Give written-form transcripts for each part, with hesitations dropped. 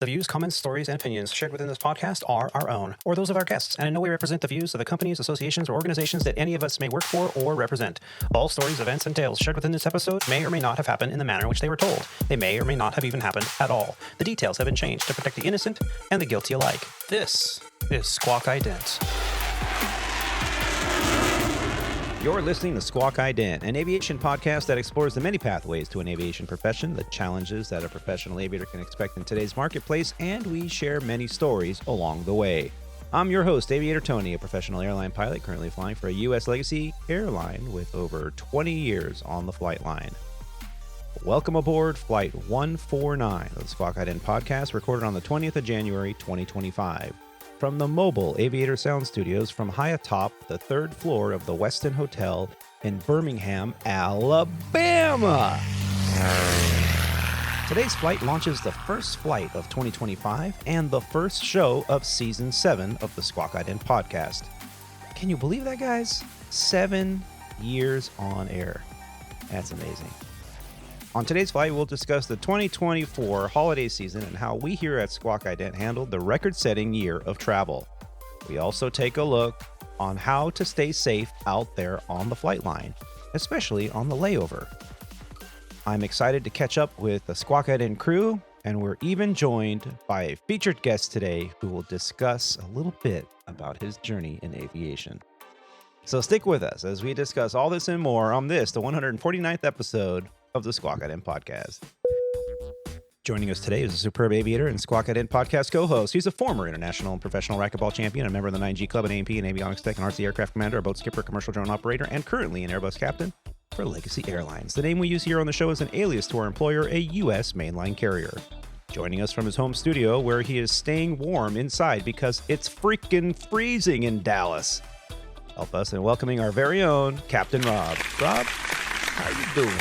The views, comments, stories, and opinions shared within this podcast are our own, or those of our guests, and in no way represent the views of the companies, associations, or organizations that any of us may work for or represent. All stories, events, and tales shared within this episode may or may not have happened in the manner in which they were told. They may or may not have even happened at all. The details have been changed to protect the innocent and the guilty alike. This is Squawk Ident. You're listening to Squawk Ident, an aviation podcast that explores the many pathways to an aviation profession, the challenges that a professional aviator can expect in today's marketplace, and we share many stories along the way. I'm your host, Aviator Tony, a professional airline pilot currently flying for a U.S. legacy airline with over 20 years on the flight line. Welcome aboard Flight 149 of the Squawk Ident podcast, recorded on the 20th of January, 2025. From the mobile Aviator Sound Studios from high atop the third floor of the Westin Hotel in Birmingham, Alabama. Today's flight launches the first flight of 2025 and the first show of Season 7 of the Squawk Ident podcast. Can you believe that, guys? 7 years on air. That's amazing. On today's flight, we'll discuss the 2024 holiday season and how we here at Squawk Ident handled the record-setting year of travel. We also take a look on how to stay safe out there on the flight line, especially on the layover. I'm excited to catch up with the Squawk Ident crew, and we're even joined by a featured guest today who will discuss a little bit about his journey in aviation. So stick with us as we discuss all this and more on this, the 149th episode of the Squawk Ident podcast. Joining us today is a superb aviator and Squawk Ident podcast co-host. He's a former international and professional racquetball champion, a member of the 9G Club, an A&P and avionics tech, an RC aircraft commander, a boat skipper, commercial drone operator, and currently an Airbus captain for Legacy Airlines. The name we use here on the show is an alias to our employer, a U.S. mainline carrier. Joining us from his home studio, where he is staying warm inside because it's freaking freezing in Dallas. Help us in welcoming our very own Captain Rob. Rob, how you doing?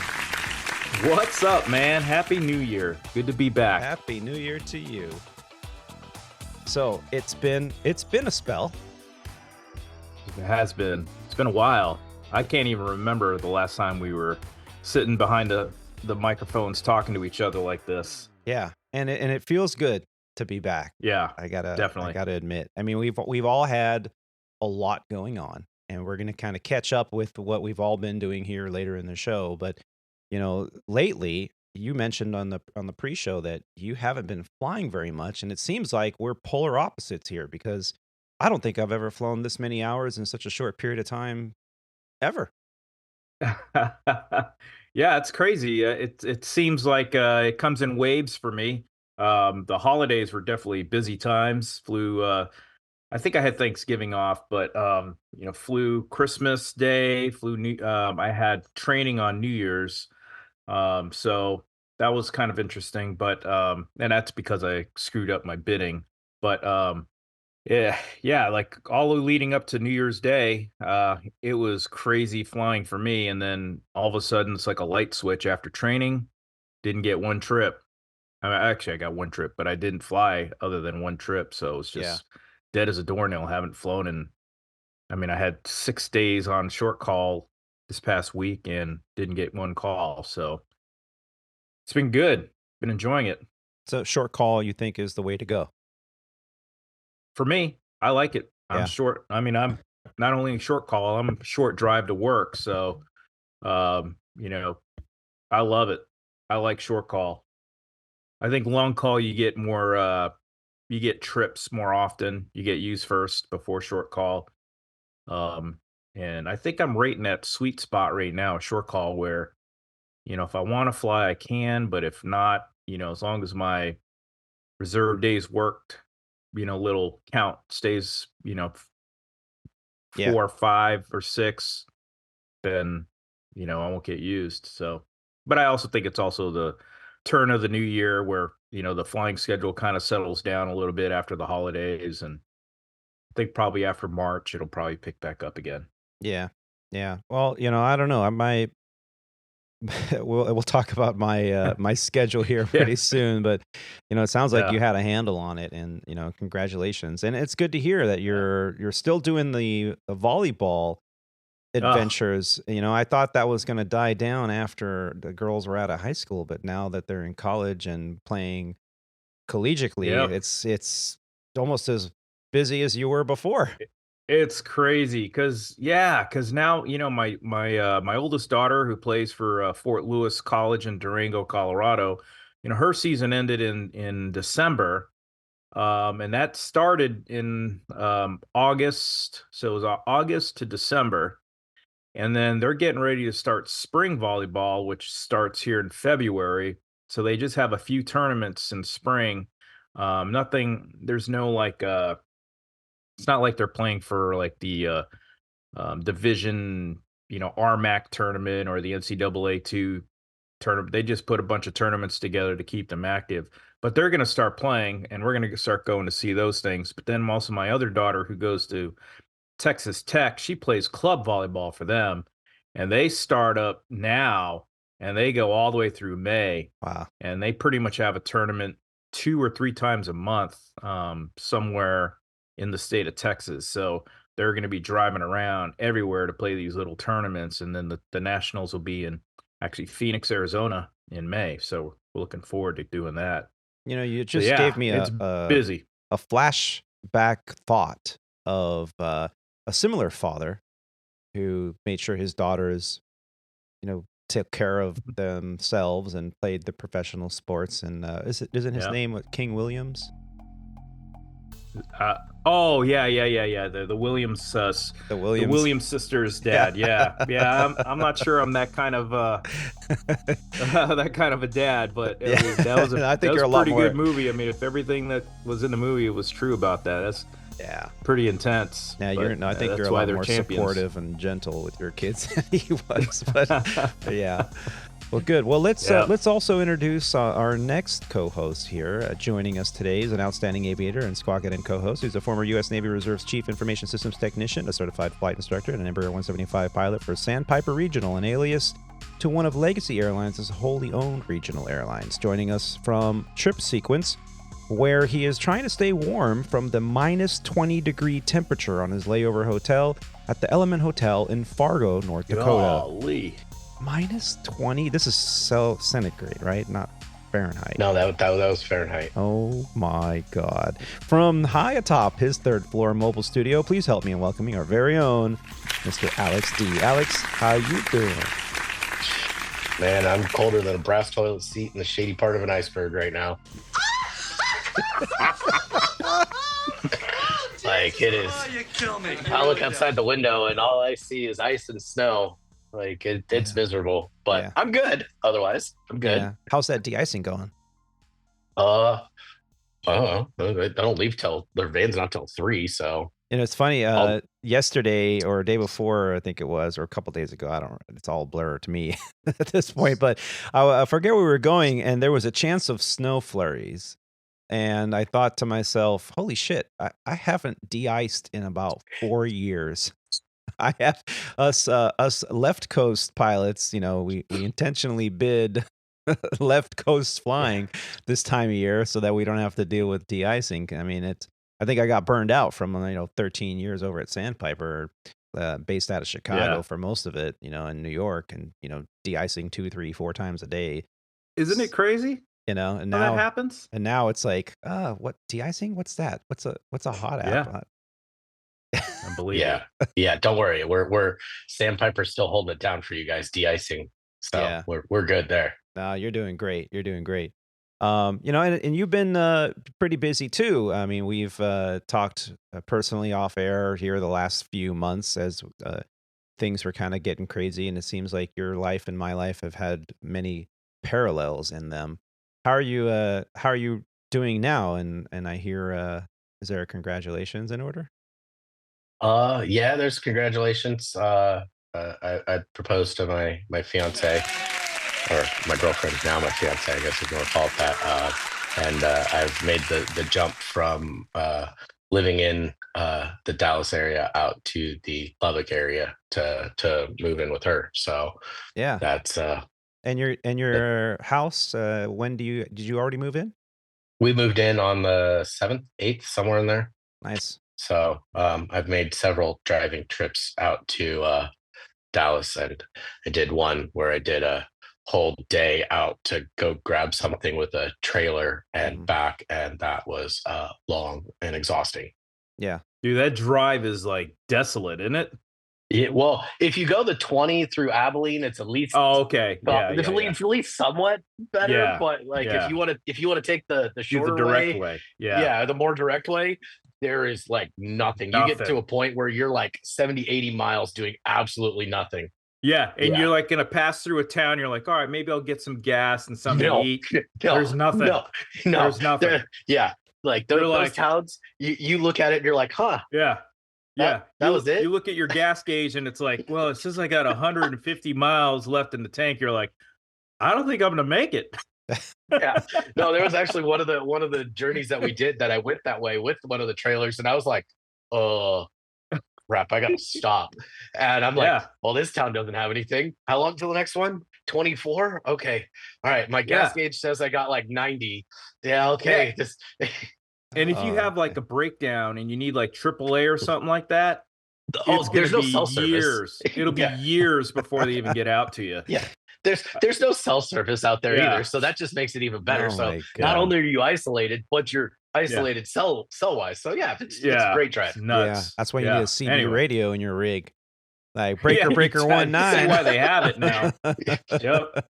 What's up, man? Happy New Year. Good to be back. Happy New Year to you. So it's been a spell. It has been. It's been a while. I can't even remember the last time we were sitting behind the microphones talking to each other like this. Yeah, and it feels good to be back. Yeah, I gotta definitely. I gotta admit. I mean, we've all had a lot going on, and we're gonna kind of catch up with what we've all been doing here later in the show. But you know, lately you mentioned on the pre-show that you haven't been flying very much, and it seems like we're polar opposites here because I don't think I've ever flown this many hours in such a short period of time ever. Yeah, it's crazy. It seems like it comes in waves for me. The holidays were definitely busy times. Flew. I think I had Thanksgiving off, but flew Christmas Day. I had training on New Year's. So that was kind of interesting, but, and that's because I screwed up my bidding, but, yeah, like all leading up to New Year's Day, it was crazy flying for me. And then all of a sudden it's like a light switch after training, didn't get one trip. Actually I got one trip, but I didn't fly other than one trip. So it was just dead as a doornail. Haven't flown. And I had 6 days on short call this past week and didn't get one call. So it's been good. Been enjoying it. So short call, you think, is the way to go? For me, I like it. I'm Yeah. short. I'm not only short call, I'm short drive to work. So, I love it. I like short call. I think long call, you get more, you get trips more often. You get used first before short call. And I think I'm right in that sweet spot right now, short call, where, if I want to fly, I can, but if not, as long as my reserve days worked, little count stays, 4 or 5 or 6, then, I won't get used. So, but I also think it's also the turn of the new year where, the flying schedule kind of settles down a little bit after the holidays. And I think probably after March, it'll probably pick back up again. Yeah. Yeah. Well, I don't know. I might we'll talk about my my schedule here pretty soon, but it sounds like you had a handle on it, and congratulations. And it's good to hear that you're still doing the volleyball adventures. I thought that was going to die down after the girls were out of high school, but now that they're in college and playing collegiately, Yep. it's almost as busy as you were before. It's crazy because now my oldest daughter who plays for Fort Lewis College in Durango, Colorado. Her season ended in December, and that started in August. So it was August to December, and then they're getting ready to start spring volleyball, which starts here in February. So they just have a few tournaments in spring. Nothing. There's no like. It's not like they're playing for like the division, RMAC tournament or the NCAA 2 tournament. They just put a bunch of tournaments together to keep them active. But they're going to start playing, and we're going to start going to see those things. But then also my other daughter who goes to Texas Tech, she plays club volleyball for them, and they start up now and they go all the way through May. Wow. And they pretty much have a tournament 2 or 3 times a month, somewhere in the state of Texas. So they're going to be driving around everywhere to play these little tournaments, and then the nationals will be in actually Phoenix, Arizona in May. So we're looking forward to doing that. You So just yeah, gave me it's busy. a flashback thought of a similar father who made sure his daughters, took care of themselves and played the professional sports. And isn't his Yeah. name King Williams? Oh yeah. The Williams, The the Williams. Williams sisters' dad. Yeah. I'm not sure I'm that kind of that kind of a dad, but I Yeah. mean, that was I think that was you're a a lot pretty more. good movie. I mean, if everything that was in the movie was true about that, that's Yeah. pretty intense. Yeah, but, I think that's you're a why lot they're more champions. supportive and gentle with your kids than he was. But yeah. Well, good. Well, let's Yeah. let's also introduce our next co-host here. Joining us today is an outstanding aviator and Squawk Ident co-host who's a former U.S. Navy Reserve's Chief Information Systems Technician, a certified flight instructor, and an Embraer 175 pilot for Sandpiper Regional, an alias to one of Legacy Airlines' wholly owned regional airlines. Joining us from Trip Sequence, where he is trying to stay warm from the minus 20-degree temperature on his layover hotel at the Element Hotel in Fargo, North Dakota. Golly. Minus 20? This is centigrade, right? Not Fahrenheit. No, that was Fahrenheit. Oh my God. From high atop his third floor mobile studio, please help me in welcoming our very own Mr. Alex D. Alex, how you doing? Man, I'm colder than a brass toilet seat in the shady part of an iceberg right now. Like, it is. Oh, you kill me. I look outside the window and all I see is ice and snow. Like, it's miserable, but Yeah. I'm good. Otherwise, I'm good. Yeah. How's that de-icing going? I don't know. I don't leave till their van's not till 3. So It's funny. I'll- Yesterday or day before, I think it was, or a couple days ago. I don't. It's all blur to me at this point. But I forget where we were going, and there was a chance of snow flurries, and I thought to myself, "Holy shit! I haven't de-iced in about 4 years." I have us left coast pilots. We intentionally bid left coast flying this time of year so that we don't have to deal with de-icing. I mean, I think I got burned out from 13 years over at Sandpiper, based out of Chicago Yeah. for most of it, in New York, and de-icing 2, 3, 4 times a day. Isn't it crazy And how that now happens? it's like, what de-icing? What's that? What's a hot Yeah. app? Unbelievable. yeah, don't worry. We're Sandpiper's still holding it down for you guys, de-icing. So Yeah. we're good there. No, you're doing great. You're doing great. And you've been pretty busy too. I mean, we've talked personally off air here the last few months as things were kind of getting crazy, and it seems like your life and my life have had many parallels in them. How are you? How are you doing now? And I hear, is there a congratulations in order? Yeah, there's congratulations. I proposed to my fiance, or my girlfriend now, my fiance, I guess if you want to call it that. And I've made the jump from living in the Dallas area out to the Lubbock area to move in with her. So Yeah. that's And your house. Did you already move in? we moved in on the 7th, 8th, somewhere in there. Nice. So I've made several driving trips out to Dallas. I did one where I did a whole day out to go grab something with a trailer and back, and that was long and exhausting. Yeah. Dude, that drive is like desolate, isn't it? Yeah, well, if you go the 20 through Abilene, it's at least okay. it's at least somewhat better. Yeah, But like if you want to take the shorter direct way, way, the more direct way, there is like nothing. You get to a point where you're like 70, 80 miles doing absolutely nothing. Yeah, and you're like gonna pass through a town. You're like, all right, maybe I'll get some gas and something to eat. There's nothing. No, there's nothing. Like those towns, you look at it and you're like, huh? Yeah, that was it. You look at your gas gauge and it's like, well, it says I got 150 miles left in the tank. You're like, I don't think I'm gonna make it. No, there was actually one of the journeys that we did that I went that way with one of the trailers, and I was like, oh crap, I gotta stop. And I'm like, well, this town doesn't have anything. How long till the next one? 24? Okay. All right. My gas gauge says I got like 90. Yeah, okay. And if you have like a breakdown and you need like AAA or something like that, there's no cell service. It'll be years before they even get out to you. Yeah. There's no cell service out there either. So that just makes it even better. So not only are you isolated, but you're isolated cell wise. So it's a great drive. Nuts. Yeah. That's why you need a CB radio in your rig. Like breaker 19. See why they have it now. Yep.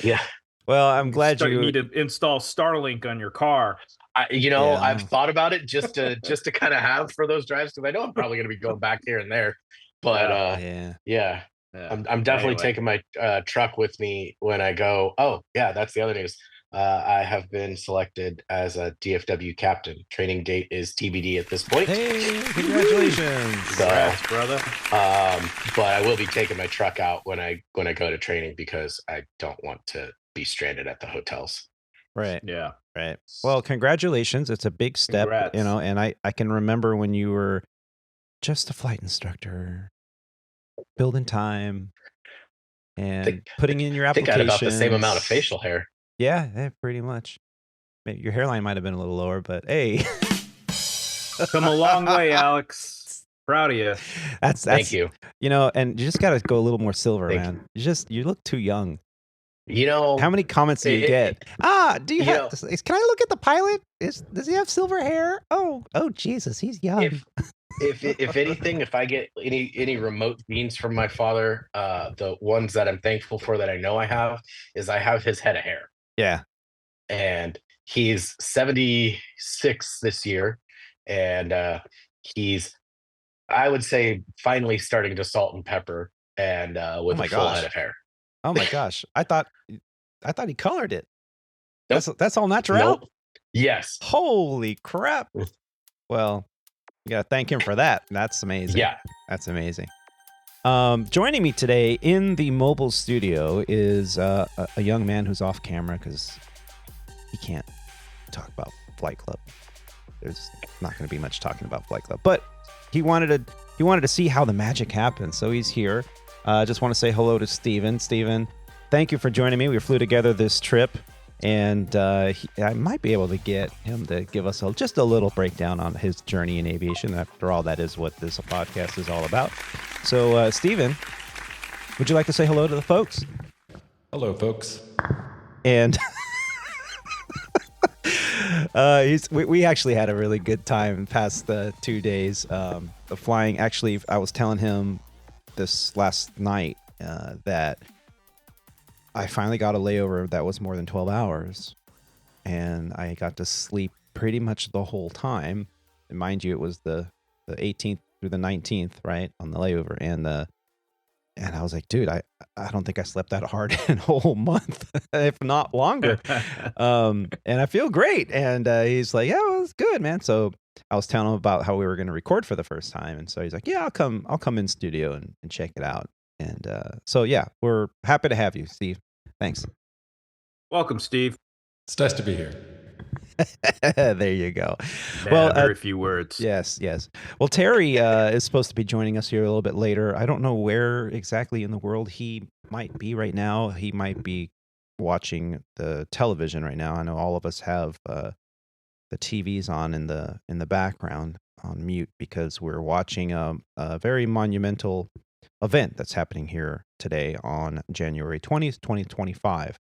Yeah. Well, I'm glad you need to install Starlink on your car. I've thought about it just to kind of have for those drives, because I know I'm probably going to be going back here and there. But I'm definitely taking my truck with me when I go. Oh yeah, that's the other news. I have been selected as a DFW captain. Training date is TBD at this point. Hey, congratulations, congrats, brother. But I will be taking my truck out when I go to training, because I don't want to be stranded at the hotels. Right. Yeah. Right. Well, congratulations. It's a big step, Congrats. and I can remember when you were just a flight instructor, building time and putting in your application. I think I had about the same amount of facial hair. Yeah, pretty much. Maybe your hairline might have been a little lower, but hey. Come a long way, Alex. Proud of you. Thank you. And you just got to go a little more silver, man. You look too young. How many comments do you get? Do you have? Can I look at the pilot? Does he have silver hair? Oh, Jesus, he's young. If anything, if I get any remote genes from my father, the ones that I'm thankful for that I know I have is I have his head of hair. Yeah, and he's 76 this year, and he's, I would say, finally starting to salt and pepper, and with a full head of hair. Oh my gosh! I thought he colored it. Nope. That's all natural. Nope. Yes. Holy crap! Well, you gotta thank him for that. That's amazing. Yeah, that's amazing. Joining me today in the mobile studio is a young man who's off camera because he can't talk about Flight Club. There's not going to be much talking about Flight Club, but he wanted to see how the magic happens, so he's here. Just want to say hello to Steven. Steven, thank you for joining me. We flew together this trip, and I might be able to get him to give us just a little breakdown on his journey in aviation. After all, that is what this podcast is all about. So, Steven, would you like to say hello to the folks? Hello, folks. And we actually had a really good time past the 2 days of flying. Actually, I was telling him this last night that I finally got a layover that was more than 12 hours, and I got to sleep pretty much the whole time. And mind you, it was the 18th through the 19th, right, on the layover, and I was like, dude, I don't think I slept that hard in a whole month, if not longer. And I feel great. And he's like, yeah, well, it's good, man. So I was telling him about how we were going to record for the first time. And so he's like, yeah, I'll come in studio and check it out. And so, yeah, we're happy to have you, Steve. Thanks. Welcome, Steve. It's nice to be here. There you go. Man, well, very few words. Yes. Well, Terry is supposed to be joining us here a little bit later. I don't know where exactly in the world he might be right now. He might be watching the television right now. I know all of us have the TVs on in the background on mute because we're watching a very monumental event that's happening here today on January 20th, 2025.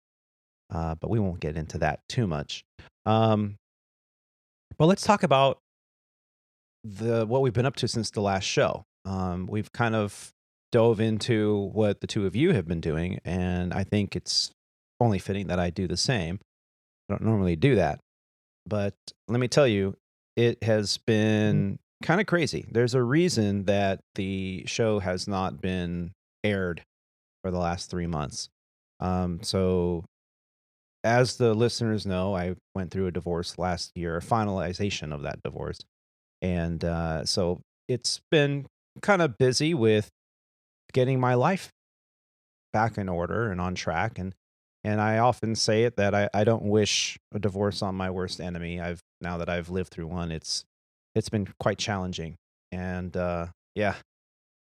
But we won't get into that too much. But let's talk about what we've been up to since the last show. We've kind of dove into what the two of you have been doing, and I think it's only fitting that I do the same. I don't normally do that, but let me tell you, it has been kind of crazy. There's a reason that the show has not been aired for the last 3 months. So as the listeners know, I went through a divorce last year, a finalization of that divorce. And so it's been kind of busy with getting my life back in order and on track. And I often say it that I don't wish a divorce on my worst enemy. Now that I've lived through one, it's been quite challenging. And yeah,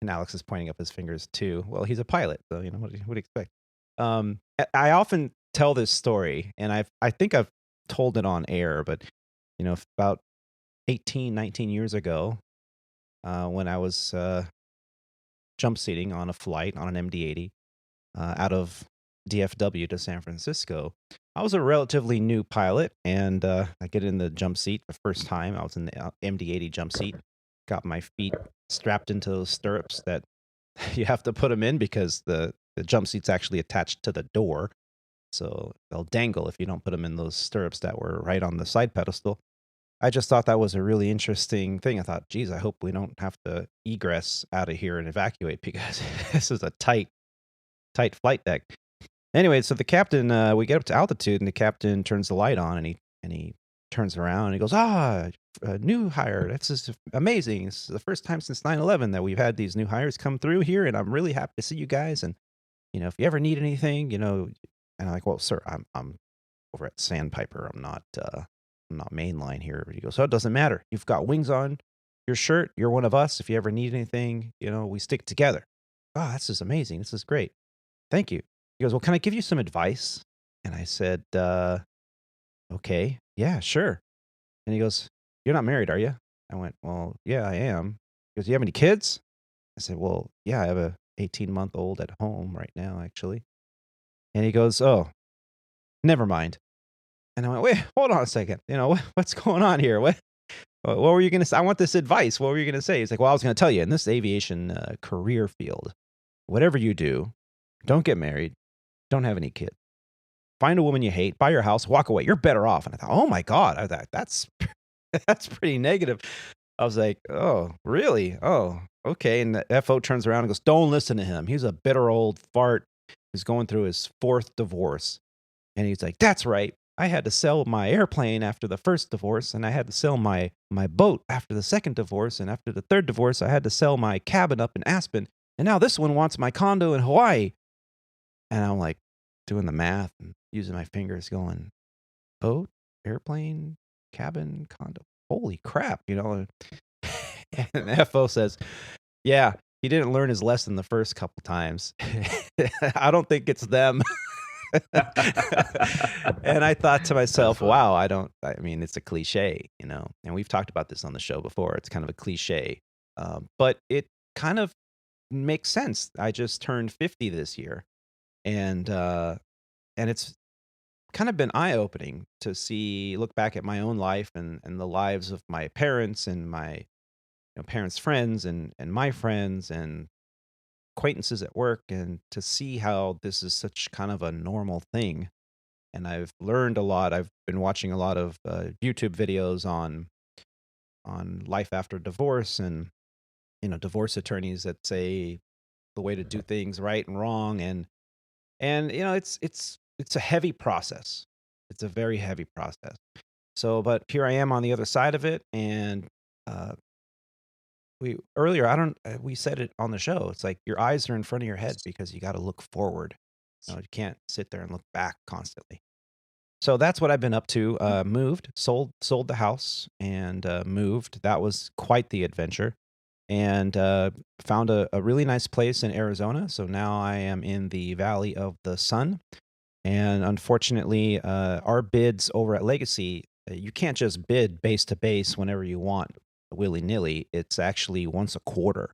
and Alex is pointing up his fingers too. Well, he's a pilot, so what do you expect? I often tell this story, and I think I've told it on air, but about 18, 19 years ago, when I was jump seating on a flight on an MD-80 out of DFW to San Francisco. I was a relatively new pilot, and I get in the jump seat the first time. I was in the MD-80 jump seat, got my feet strapped into those stirrups that you have to put them in because the jump seat's actually attached to the door. So they'll dangle if you don't put them in those stirrups that were right on the side pedestal. I just thought that was a really interesting thing. I thought, geez, I hope we don't have to egress out of here and evacuate because this is a tight flight deck. Anyway, so the captain, we get up to altitude, and the captain turns the light on, and he turns around and he goes, new hire. That's just amazing. It's the first time since 9/11 that we've had these new hires come through here, and I'm really happy to see you guys. And if you ever need anything, and I'm like, well, sir, I'm over at Sandpiper. I'm not mainline here. He goes, oh, it doesn't matter. You've got wings on your shirt. You're one of us. If you ever need anything, we stick together. Oh, this is amazing. This is great. Thank you. He goes, well, can I give you some advice? And I said, okay, yeah, sure. And he goes, you're not married, are you? I went, well, yeah, I am. He goes, do you have any kids? I said, well, yeah, I have a 18-month-old at home right now, actually. And he goes, oh, never mind. And I went, wait, hold on a second. What's going on here? What were you going to say? I want this advice. What were you going to say? He's like, well, I was going to tell you, in this aviation career field, whatever you do, don't get married. Don't have any kids. Find a woman you hate, buy your house, walk away. You're better off. And I thought, oh my God, I thought, that's pretty negative. I was like, oh, really? Oh, okay. And the FO turns around and goes, don't listen to him. He's a bitter old fart who's going through his 4th divorce. And he's like, that's right. I had to sell my airplane after the first divorce, and I had to sell my boat after the second divorce, and after the third divorce, I had to sell my cabin up in Aspen, and now this one wants my condo in Hawaii. And I'm like doing the math and using my fingers going, boat, airplane, cabin, condo. Holy crap, And the FO says, yeah, he didn't learn his lesson the first couple times. I don't think it's them. And I thought to myself, wow, I mean, it's a cliche, and we've talked about this on the show before. It's kind of a cliche, but it kind of makes sense. I just turned 50 this year, and it's kind of been eye-opening to look back at my own life and the lives of my parents and my parents' friends and my friends and acquaintances at work, and to see how this is such kind of a normal thing. And I've learned a lot. I've been watching a lot of YouTube videos on life after divorce, and divorce attorneys that say the way to do things right and wrong, and it's a heavy process. It's a very heavy process. So, but here I am on the other side of it, and we said it on the show. It's like your eyes are in front of your head because you got to look forward. You can't sit there and look back constantly. So that's what I've been up to. Sold the house and moved. That was quite the adventure, and found a really nice place in Arizona. So now I am in the Valley of the Sun. And unfortunately, our bids over at Legacy, you can't just bid base to base whenever you want, willy-nilly. It's actually once a quarter.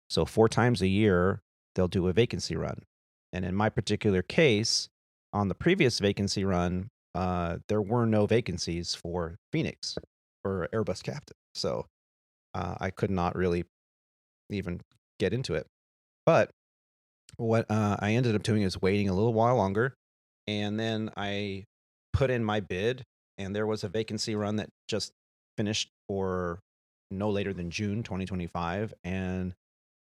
So 4 times a year, they'll do a vacancy run. And in my particular case, on the previous vacancy run, there were no vacancies for Phoenix for Airbus captain. So I could not really even get into it. But what I ended up doing is waiting a little while longer. And then I put in my bid, and there was a vacancy run that just finished for no later than June 2025. And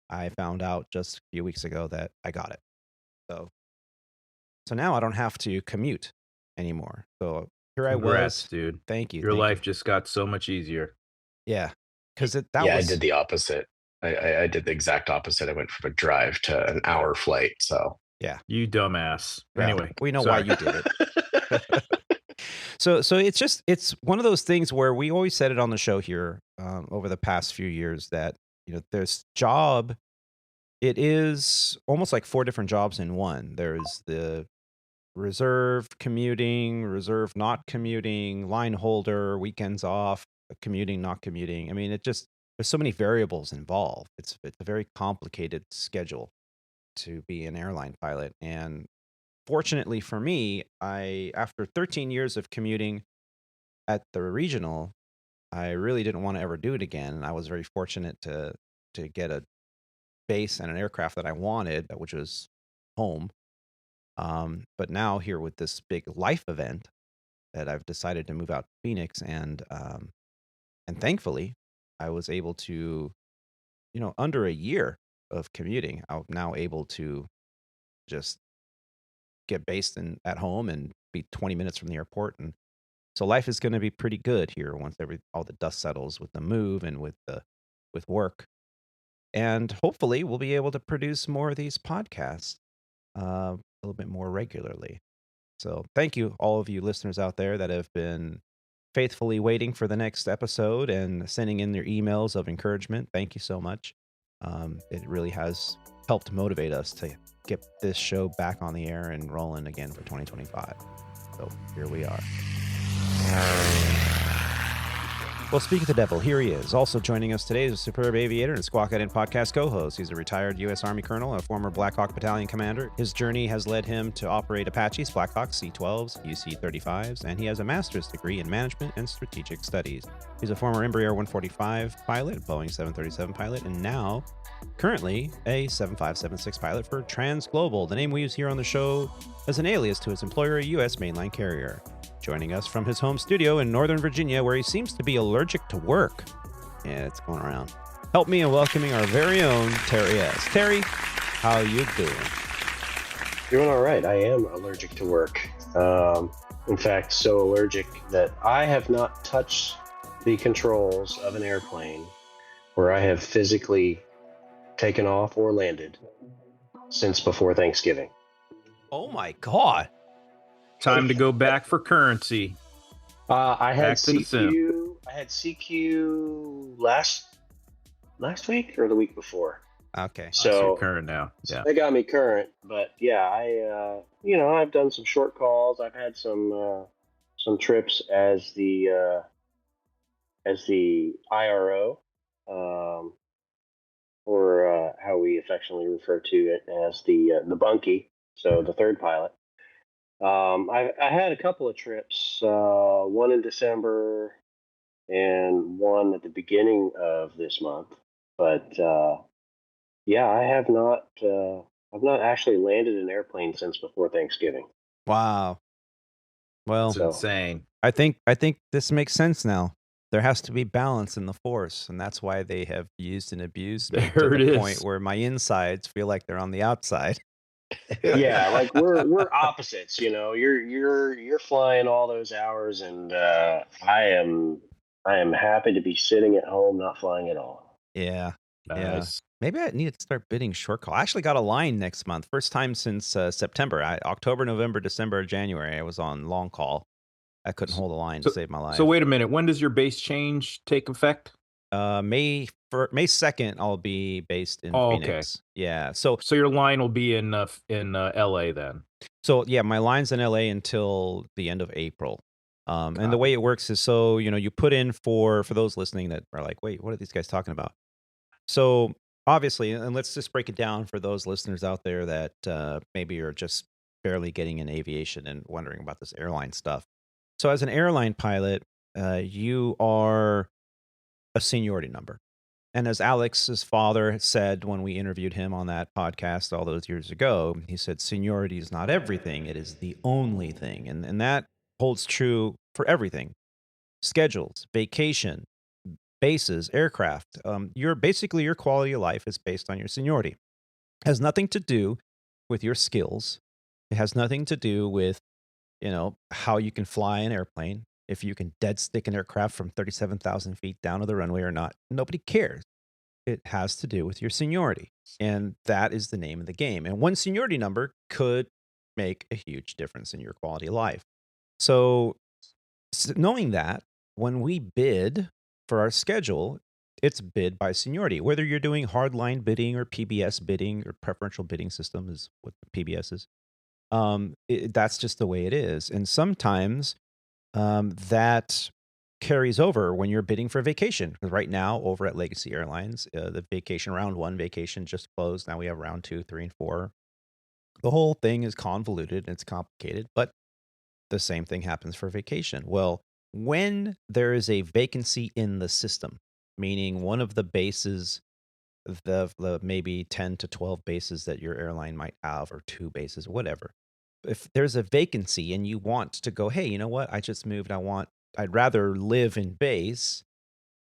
I found out just a few weeks ago that I got it. So now I don't have to commute anymore. So here Congrats, I was. dude. Thank you. Your thank life you. just got so much easier. Yeah, because that Yeah, was. I did the opposite. I did the exact opposite. I went from a drive to an hour flight. So Yeah. You dumbass. Well, Anyway, we know why sorry. you did it. So it's one of those things where we always said it on the show here over the past few years that this job, it is almost like 4 different jobs in one. There's the reserve commuting, reserve not commuting, line holder, weekends off, commuting, not commuting. I mean, there's so many variables involved. It's a very complicated schedule to be an airline pilot. And fortunately for me, after 13 years of commuting at the regional, I really didn't want to ever do it again. And I was very fortunate to get a base and an aircraft that I wanted, which was home. But now here with this big life event that I've decided to move out to Phoenix, and thankfully I was able to, under a year of commuting, I'm now able to just get based at home and be 20 minutes from the airport. And so life is going to be pretty good here once all the dust settles with the move and with work. And hopefully we'll be able to produce more of these podcasts a little bit more regularly. So thank you, all of you listeners out there that have been faithfully waiting for the next episode and sending in their emails of encouragement. Thank you so much. It really has helped motivate us to get this show back on the air and rolling again for 2025. So here we are. Well, speak of the devil, here he is. Also joining us today is a superb aviator and Squawk Ident podcast co-host. He's a retired U.S. Army colonel and a former Black Hawk Battalion commander. His journey has led him to operate Apaches, Black Hawks, C-12s, UC-35s, and he has a master's degree in management and strategic studies. He's a former Embraer 145 pilot, Boeing 737 pilot, and now currently a 7576 pilot for TransGlobal, the name we use here on the show as an alias to his employer, a U.S. mainline carrier. Joining us from his home studio in Northern Virginia, where he seems to be allergic to work. Yeah, it's going around. Help me in welcoming our very own Terry S. Terry, how you doing? Doing all right. I am allergic to work. In fact, so allergic that I have not touched the controls of an airplane where I have physically taken off or landed since before Thanksgiving. Oh my God. Time to go back for currency. I had Back to the sim. CQ. I had CQ last week or the week before. Okay. So So you're current now. Yeah. they got me current, but yeah, I've done some short calls. I've had some trips as the IRO, or how we affectionately refer to it as the bunkie. So the third pilot. I had a couple of trips, one in December and one at the beginning of this month. But yeah, I've not actually landed an airplane since before Thanksgiving. Wow. Well, It's insane. I think this makes sense now. There has to be balance in the force, and that's why they have used and abused me There to it the is. point where my insides feel like they're on the outside. Yeah, like we're opposites. You're flying all those hours, and I am happy to be sitting at home, not flying at all. Yeah. Nice. Maybe I need to start bidding short call. I actually got a line next month. First time since September. October, November, December, January, I was on long call. I couldn't hold a line to save my life. So wait a minute. When does your base change take effect? May 2nd, I'll be based in Phoenix. Yeah. So your line will be in LA then. So yeah, my line's in LA until the end of April. And the way it works is you put in for those listening that are like, wait, what are these guys talking about? So obviously, and let's just break it down for those listeners out there that maybe are just barely getting in aviation and wondering about this airline stuff. So, as an airline pilot, you are a seniority number. And as Alex's father said when we interviewed him on that podcast all those years ago, he said, seniority is not everything, it is the only thing. And that holds true for everything: schedules, vacation, bases, aircraft. Your quality of life is based on your seniority. It has nothing to do with your skills. It has nothing to do with, how you can fly an airplane, if you can dead stick an aircraft from 37,000 feet down to the runway or not. Nobody cares. It has to do with your seniority. And that is the name of the game. And one seniority number could make a huge difference in your quality of life. So, knowing that, when we bid for our schedule, it's bid by seniority. Whether you're doing hardline bidding or PBS bidding, or preferential bidding system is what the PBS is, that's just the way it is. And sometimes that carries over when you're bidding for vacation. Because right now, over at Legacy Airlines, the vacation round 1 vacation just closed. Now we have round 2, 3, and 4. The whole thing is convoluted and it's complicated, but the same thing happens for vacation. Well, when there is a vacancy in the system, meaning one of the bases, the maybe 10 to 12 bases that your airline might have, or 2 bases, whatever. If there's a vacancy and you want to go, hey, you know what? I just moved. I'd rather live in base,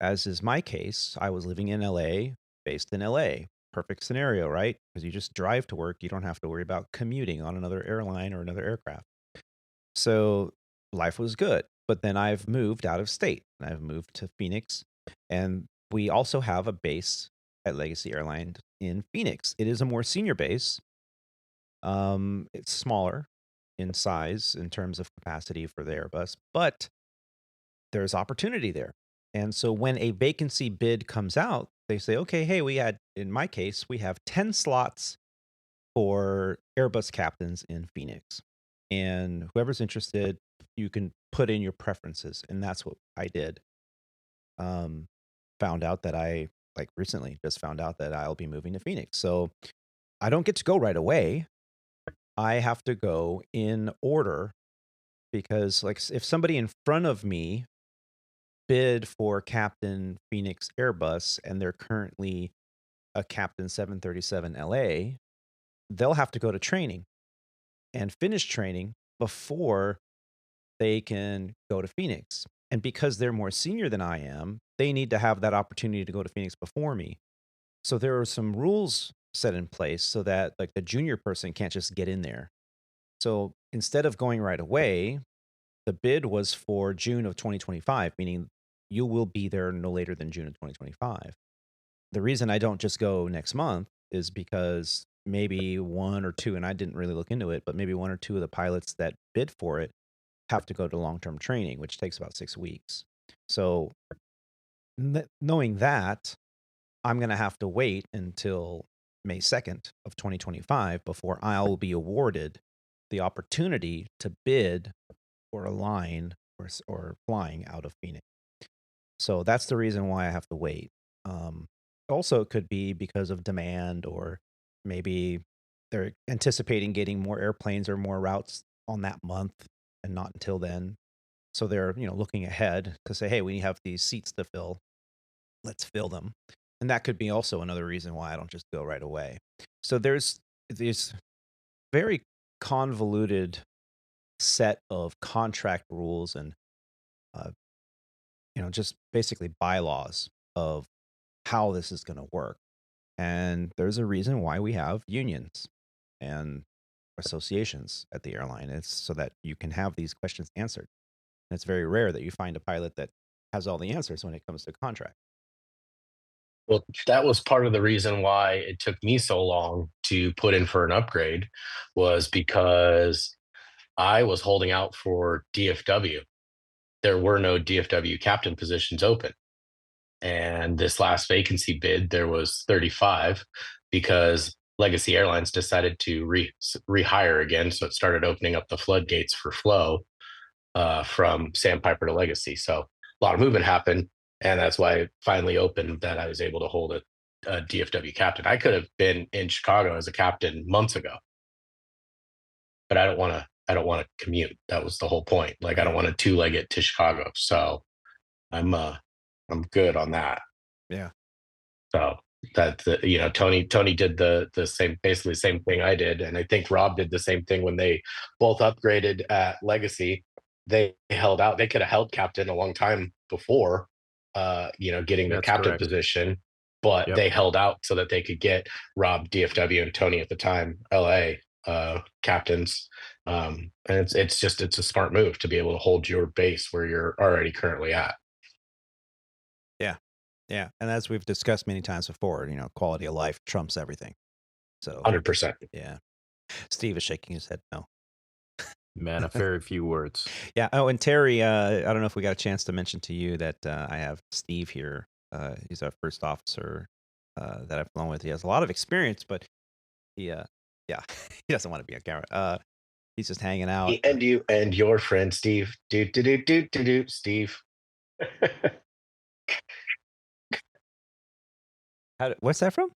as is my case. I was living in LA, based in LA. Perfect scenario, right? Because you just drive to work. You don't have to worry about commuting on another airline or another aircraft. So life was good. But then I've moved out of state. I've moved to Phoenix. And we also have a base at Legacy Airlines in Phoenix. It is a more senior base. It's smaller in size in terms of capacity for the Airbus, but there's opportunity there. And so when a vacancy bid comes out, they say, okay, hey, in my case, we have 10 slots for Airbus captains in Phoenix. And whoever's interested, you can put in your preferences. And that's what I did. Found out that recently just found out that I'll be moving to Phoenix. So I don't get to go right away. I have to go in order, because if somebody in front of me bid for Captain Phoenix Airbus and they're currently a Captain 737 LA, they'll have to go to training and finish training before they can go to Phoenix. And because they're more senior than I am, they need to have that opportunity to go to Phoenix before me. So there are some rules set in place so that the junior person can't just get in there. So instead of going right away, the bid was for June of 2025, meaning you will be there no later than June of 2025. The reason I don't just go next month is because maybe 1 or 2, and I didn't really look into it, but maybe 1 or 2 of the pilots that bid for it have to go to long-term training, which takes about 6 weeks. So knowing that, I'm going to have to wait until May 2nd of 2025 before I'll be awarded the opportunity to bid for a line or flying out of Phoenix. So that's the reason why I have to wait. Also, it could be because of demand, or maybe they're anticipating getting more airplanes or more routes on that month and not until then. So they're, looking ahead to say, hey, we have these seats to fill. Let's fill them. And that could be also another reason why I don't just go right away. So there's these very convoluted set of contract rules and, just basically bylaws of how this is going to work. And there's a reason why we have unions and associations at the airline. It's so that you can have these questions answered. And it's very rare that you find a pilot that has all the answers when it comes to contract. Well, that was part of the reason why it took me so long to put in for an upgrade, was because I was holding out for DFW. There were no DFW captain positions open. And this last vacancy bid, there was 35, because Legacy Airlines decided to rehire again. So it started opening up the floodgates for flow from Sandpiper to Legacy. So a lot of movement happened. And that's why it finally opened that I was able to hold it a DFW captain. I could have been in Chicago as a captain months ago, but I don't want to commute. That was the whole point. Like, I don't want to two-leg it to Chicago. So I'm good on that. Yeah. So that, you know, Tony did the same, basically the same thing I did. And I think Rob did the same thing when they both upgraded at Legacy. They held out. They could have held captain a long time before, you know, getting the That's captain correct. position, but Yep. they held out so that they could get Rob, DFW, and Tony at the time, LA captains. And it's a smart move to be able to hold your base where you're already currently at. Yeah. And as we've discussed many times before, you know, quality of life trumps everything. So 100%. yeah. Steve is shaking his head no. Man, a very few words. Yeah. Oh, and Terry, I don't know if we got a chance to mention to you that I have Steve here. He's our first officer that I've flown with. He has a lot of experience, but he he doesn't want to be on camera. He's just hanging out. And you and your friend Steve. Steve. What's that from?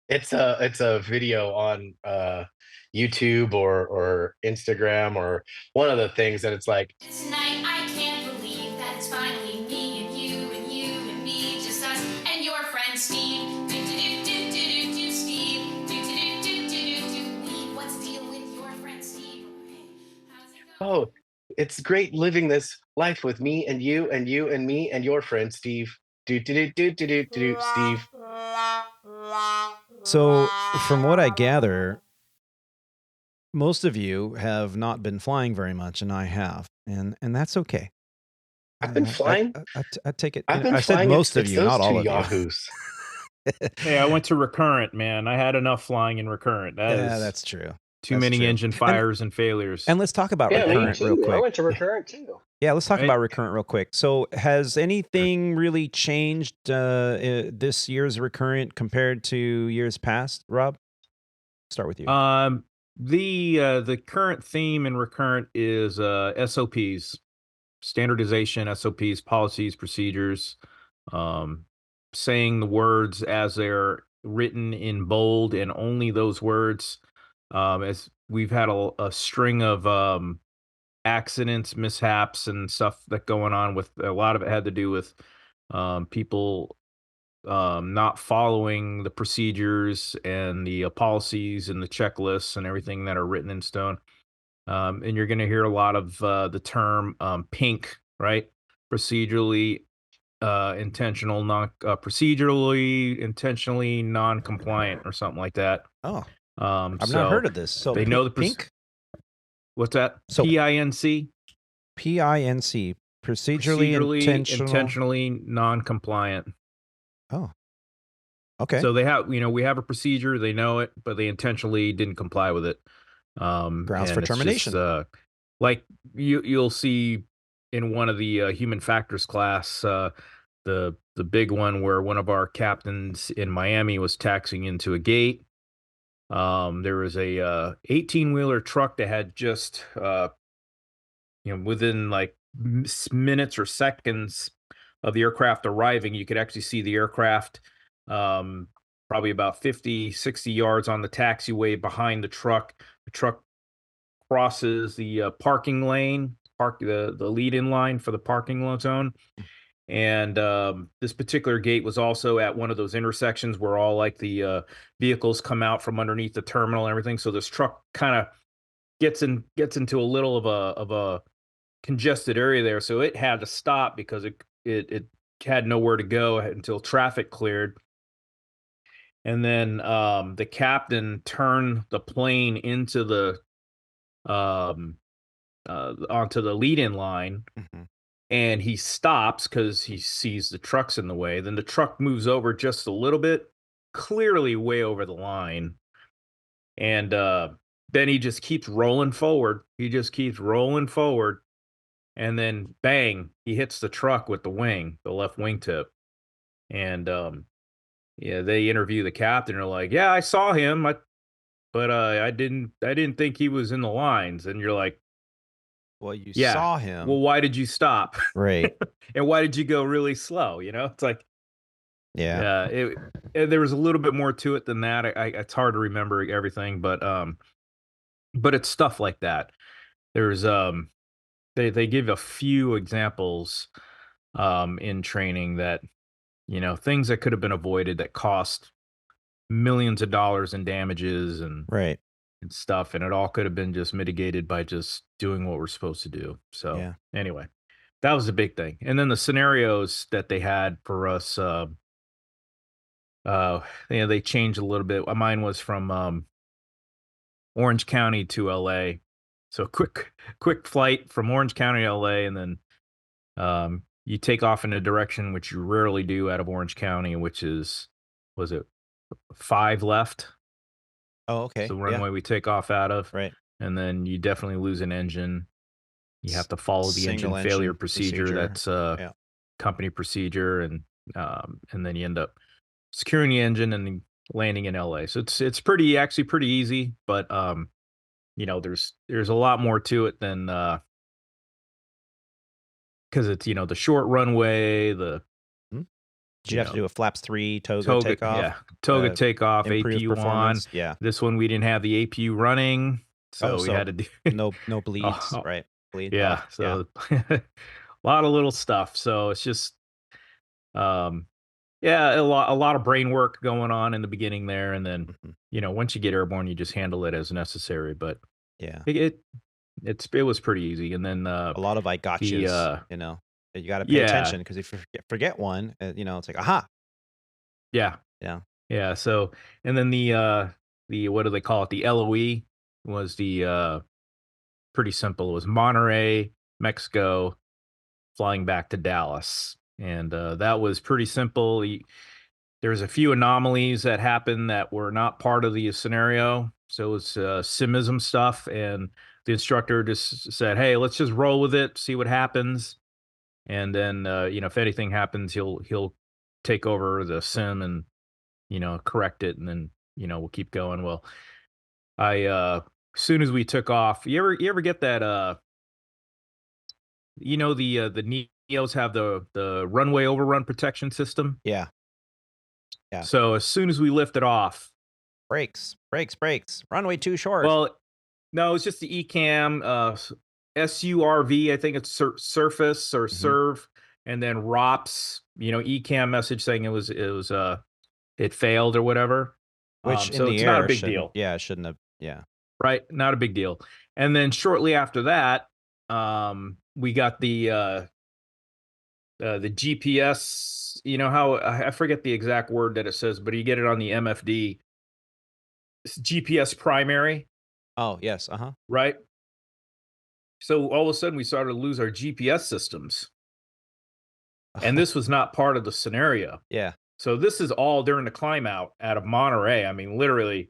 It's a video on YouTube or Instagram or one of the things that it's like, Tonight I can't believe that it's finally me and you and you and me, just us and your friend Steve. Do do do do do do Steve. Do do do do do do Steve. What's the deal with your friend Steve? Hey, how's it going? oh, it's great living this life with me and you and you and me and your friend Steve. Steve. So, from what I gather, most of you have not been flying very much, and I have, and that's okay. I've been flying. I take it. I've been I said flying. most of It's you, those not all two of yahoos. you. Hey, I went to Recurrent, man. I had enough flying in Recurrent. Yeah, that's true. Too That's many true. engine fires and failures. And let's talk about Yeah, me Recurrent real too. I quick. went to Recurrent too. Yeah, let's talk Right. about Recurrent real quick. So, has anything really changed this year's Recurrent compared to years past? Rob, start with you. The current theme in Recurrent is SOPs, standardization, SOPs, policies, procedures, saying the words as they're written in bold and only those words. As we've had a string of accidents, mishaps, and stuff that going on with a lot of it had to do with people not following the procedures and the policies and the checklists and everything that are written in stone. And you're going to hear a lot of the term pink, right? Procedurally intentional, procedurally intentionally non-compliant, or something like that. Oh, I've I've not heard of this. So they know the pink. What's that? So- PINC. PINC, procedurally intentionally non-compliant. Oh, okay. So they have, we have a procedure, they know it, but they intentionally didn't comply with it. Grounds and for it's termination. Just, like you'll see in one of the human factors class, the big one where one of our captains in Miami was taxiing into a gate. There was a 18-wheeler truck that had just within like minutes or seconds of the aircraft arriving, you could actually see the aircraft probably about 50, 60 yards on the taxiway behind the truck. The truck crosses the parking lane, the lead-in line for the parking zone. And this particular gate was also at one of those intersections where all like the vehicles come out from underneath the terminal and everything. So this truck kind of gets into a little of a congested area there. So it had to stop because it had nowhere to go until traffic cleared. And then the captain turned the plane into the onto the lead-in line. Mm-hmm. And he stops because he sees the truck's in the way. Then the truck moves over just a little bit, clearly way over the line. And then he just keeps rolling forward. He just keeps rolling forward. And then bang, he hits the truck with the wing, the left wingtip. And they interview the captain. They're like, "Yeah, I saw him, but I didn't think he was in the lines." And you're like, Well, you Yeah. saw him. "Well, why did you stop? Right. And why did you go really slow?" It's like, Yeah. There was a little bit more to it than that. It's hard to remember everything, but it's stuff like that. There's they give a few examples in training that, things that could have been avoided that cost millions of dollars in damages and Right. stuff, and it all could have been just mitigated by just doing what we're supposed to do. So Yeah. anyway, that was a big thing. And then the scenarios that they had for us, they changed a little bit. Mine was from Orange County to LA. So quick flight from Orange County to LA, and then you take off in a direction which you rarely do out of Orange County, which was it 5 left? Oh, okay. It's the Yeah. runway we take off out of. Right. And then you definitely lose an engine. You have to follow the engine Single failure engine procedure. That's Yeah. company procedure, and then you end up securing the engine and then landing in LA. So it's actually pretty easy, but there's a lot more to it than because it's the short runway, the Did you have to do a flaps 3 toga toga takeoff? toga takeoff, Improved APU on. performance? Yeah. This one we didn't have the APU running, so we so had to do No bleeds, Oh, right? Bleed yeah. off. So a lot of little stuff. So it's just a lot of brain work going on in the beginning there, and then Mhm. once you get airborne, you just handle it as necessary. But Yeah. it was pretty easy. And then A lot of I gotchas, you got to pay yeah. attention because if you forget one, it's like, aha. Yeah. Yeah. Yeah. So, and then the what do they call it? The LOE was the pretty simple. It was Monterey, Mexico, flying back to Dallas, and that was pretty simple. There's a few anomalies that happened that were not part of the scenario. So it was simism stuff, and the instructor just said, "Hey, let's just roll with it, see what happens." And then if anything happens, he'll take over the sim and correct it, and then we'll keep going. Well, as soon as we took off, you ever get that the Neos have the runway overrun protection system. Yeah. Yeah. So as soon as we lifted off, Brakes. Runway too short. well, no, it's just the ECAM, SURV. I think it's surface or serve, and then ROPS. ECAM message saying it failed or whatever. Which in so the it's air not a big shouldn't- deal. Yeah, it shouldn't have. Yeah. Right? Not a big deal. And then shortly after that, we got the GPS. How I forget the exact word that it says, but you get it on the MFD. It's GPS primary, Oh, yes. Uh-huh. right? So all of a sudden we started to lose our GPS systems, and this was not part of the scenario. Yeah. So this is all during the climb out of Monterey. I mean, literally,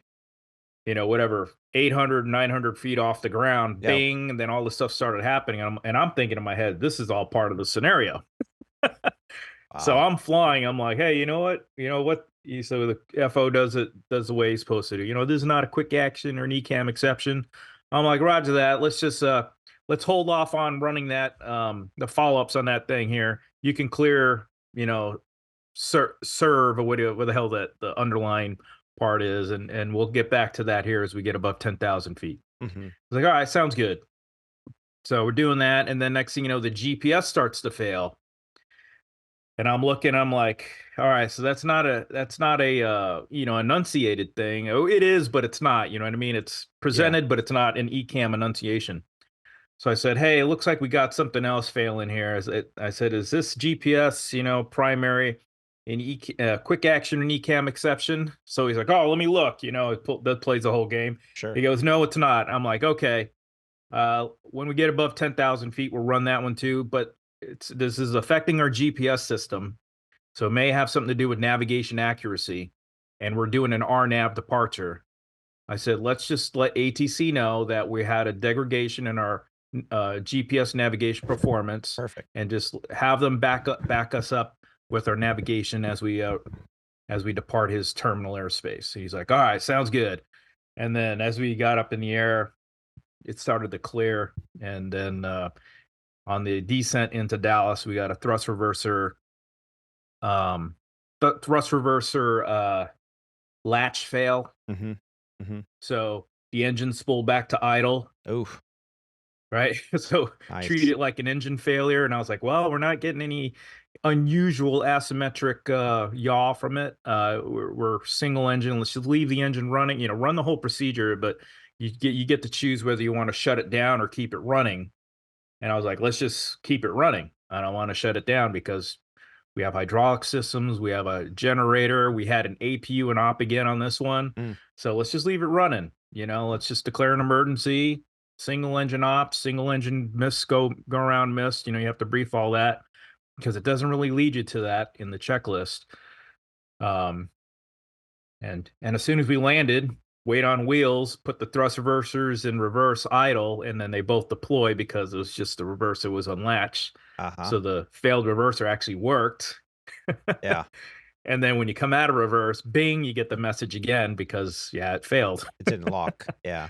whatever, 800, 900 feet off the ground, Yeah. bing, and then all this stuff started happening. And I'm thinking in my head, this is all part of the scenario. So Wow. I'm flying. I'm like, hey, you know what? So the FO does the way he's supposed to do. This is not a quick action or an ECAM exception. I'm like, roger that. Let's just let's hold off on running that the follow-ups on that thing here. You can clear, serve or what the hell that the underlying part is, and we'll get back to that here as we get above 10,000 feet. Mhm. I was like, all right, sounds good. So we're doing that, and then next thing you know, the GPS starts to fail. And I'm looking, I'm like, all right, so that's not a enunciated thing. Oh, it is, but it's not, you know what I mean? It's presented, but it's not an ECAM enunciation. So I said, hey, it looks like we got something else failing here. I said, is this GPS, primary in quick action and ECAM exception? So he's like, oh, let me look, that plays the whole game. Sure. He goes, no, it's not. I'm like, okay. When we get above 10,000 feet, we'll run that one too, but this is affecting our GPS system, so it may have something to do with navigation accuracy, and we're doing an RNAV departure. I said, let's just let ATC know that we had a degradation in our GPS navigation performance. Perfect. And just have them back us up with our navigation as we depart his terminal airspace. He's like, all right, sounds good. And then as we got up in the air, it started to clear, and then on the descent into Dallas, we got a thrust reverser thrust reverser latch fail. Mm-hmm. Mm-hmm. So the engine spooled back to idle, Oof. right? So Nice. treated it like an engine failure. And I was like, well, we're not getting any unusual asymmetric yaw from it. We're single engine. Let's just leave the engine running, run the whole procedure, but you get to choose whether you want to shut it down or keep it running. And I was like, let's just keep it running. I don't want to shut it down because we have hydraulic systems, we have a generator, we had an APU and op again on this one. So let's just leave it running. Let's just declare an emergency, single engine ops, single engine miss, go around missed. You have to brief all that because it doesn't really lead you to that in the checklist. And as soon as we landed, weight on wheels, put the thrust reversers in reverse idle, and then they both deploy because it was just the reverser was unlatched. Uh-huh. So the failed reverser actually worked. Yeah. And then when you come out of reverse, bing, you get the message again because it failed. It didn't lock. Yeah.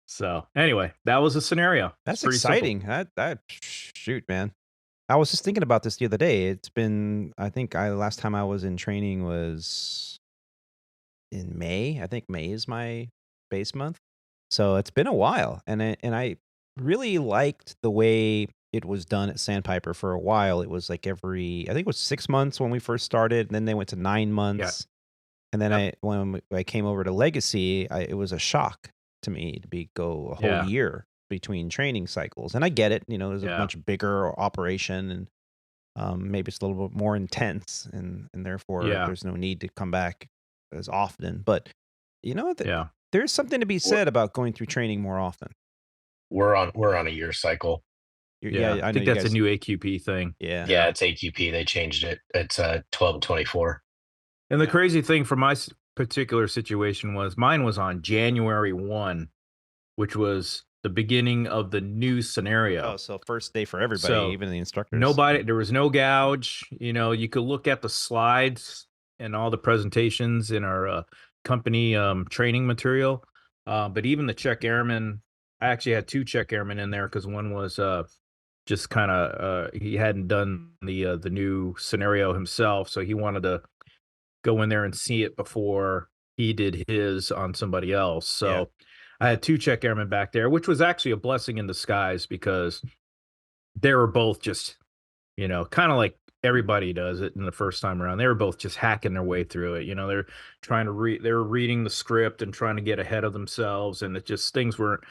So anyway, that was a scenario. That's pretty exciting. simple. That shoot, man. I was just thinking about this the other day. It's been, I think last time I was in training was in May. I think May is my base month. So it's been a while. And I really liked the way it was done at Sandpiper for a while. It was like I think it was 6 months when we first started, and then they went to 9 months. And then when I came over to Legacy, it was a shock to me to go a whole year between training cycles. And I get it, there's a much bigger operation, and maybe it's a little bit more intense, and therefore there's no need to come back as often. But there's something to be said about going through training more often. We're on a year cycle. I think that's a new AQP thing. Yeah, it's AQP. They changed it. It's 12/24. And the crazy thing for my particular situation was mine was on January 1, which was the beginning of the new scenario. Oh, so first day for everybody, even the instructors. There was no gouge. You could look at the slides and all the presentations in our company training material. But even the check airman, I actually had 2 check airmen in there because one was just kind of he hadn't done the new scenario himself, so he wanted to go in there and see it before he did his on somebody else. So I had 2 check airmen back there, which was actually a blessing in disguise because they were both just, kind of like everybody does it in the first time around. They were both just hacking their way through it. They're trying to they were reading the script and trying to get ahead of themselves. And it just, things were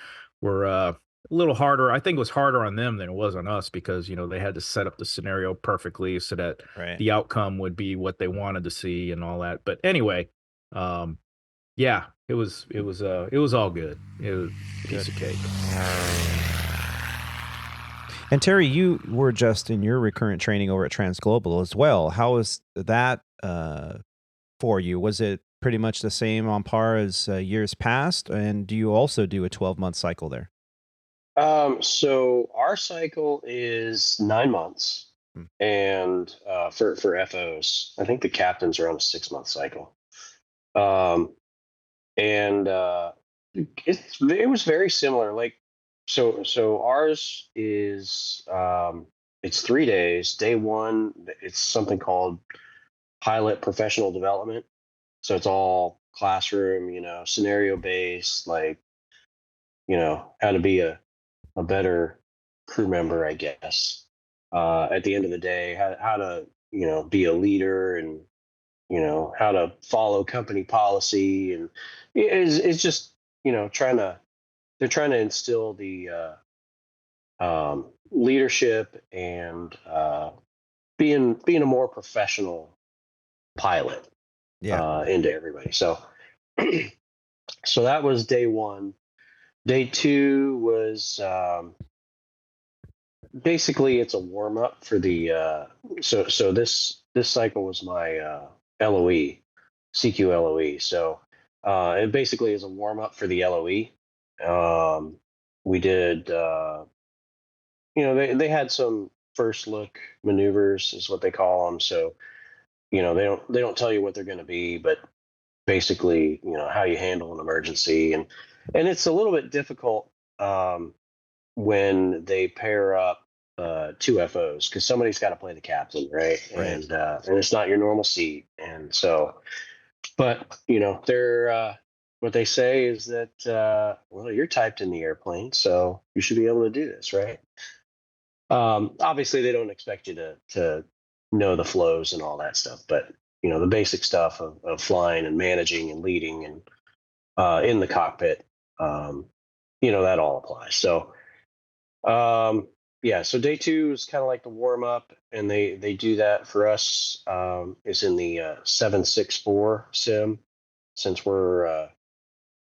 a little harder. I think it was harder on them than it was on us because, they had to set up the scenario perfectly so that the outcome would be what they wanted to see and all that. But anyway, it was all good. It was a piece of cake. And Terry, you were just in your recurrent training over at Transglobal as well. How was that for you? Was it pretty much the same on par as years past? And do you also do a 12-month cycle there? So our cycle is 9 months, and for FOs, I think the captains are on a 6-month cycle. And it was very similar. Like, so ours is it's 3 days. Day 1, it's something called pilot professional development. So it's all classroom, scenario based, like, how to be a better crew member, I guess. At the end of the day, how to, be a leader, and, how to follow company policy. And it's just, they're trying to instill the leadership and being a more professional pilot into everybody. So so that was day 1. Day 2 was basically it's a warm up for the so this cycle was my LOE, CQ LOE. So it basically is a warm up for the LOE. We did they had some first look maneuvers is what they call them. So they don't tell you what they're going to be, but basically how you handle an emergency, and it's a little bit difficult when they pair up two FOs because somebody's got to play the captain, right? Right. And it's not your normal seat, and so, but they're what they say is that well, you're typed in the airplane, so you should be able to do this, right? Obviously, they don't expect you to know the flows and all that stuff, but the basic stuff of flying and managing and leading and in the cockpit, that all applies. So, yeah. So day 2 is kind of like the warm up, and they do that for us. Is in the 764 sim, since we're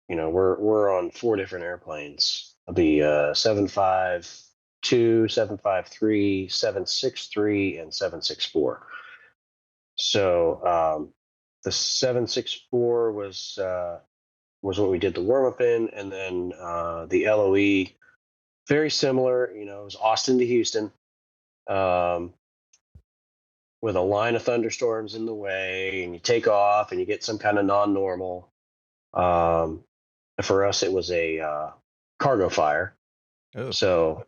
on 4 different airplanes. The 752, 753, 763, and 764. So the 764 was what we did the warm up in, and then the LOE, very similar. It was Austin to Houston, um, with a line of thunderstorms in the way, and you take off and you get some kind of non-normal. For us, it was a cargo fire. Oh. So,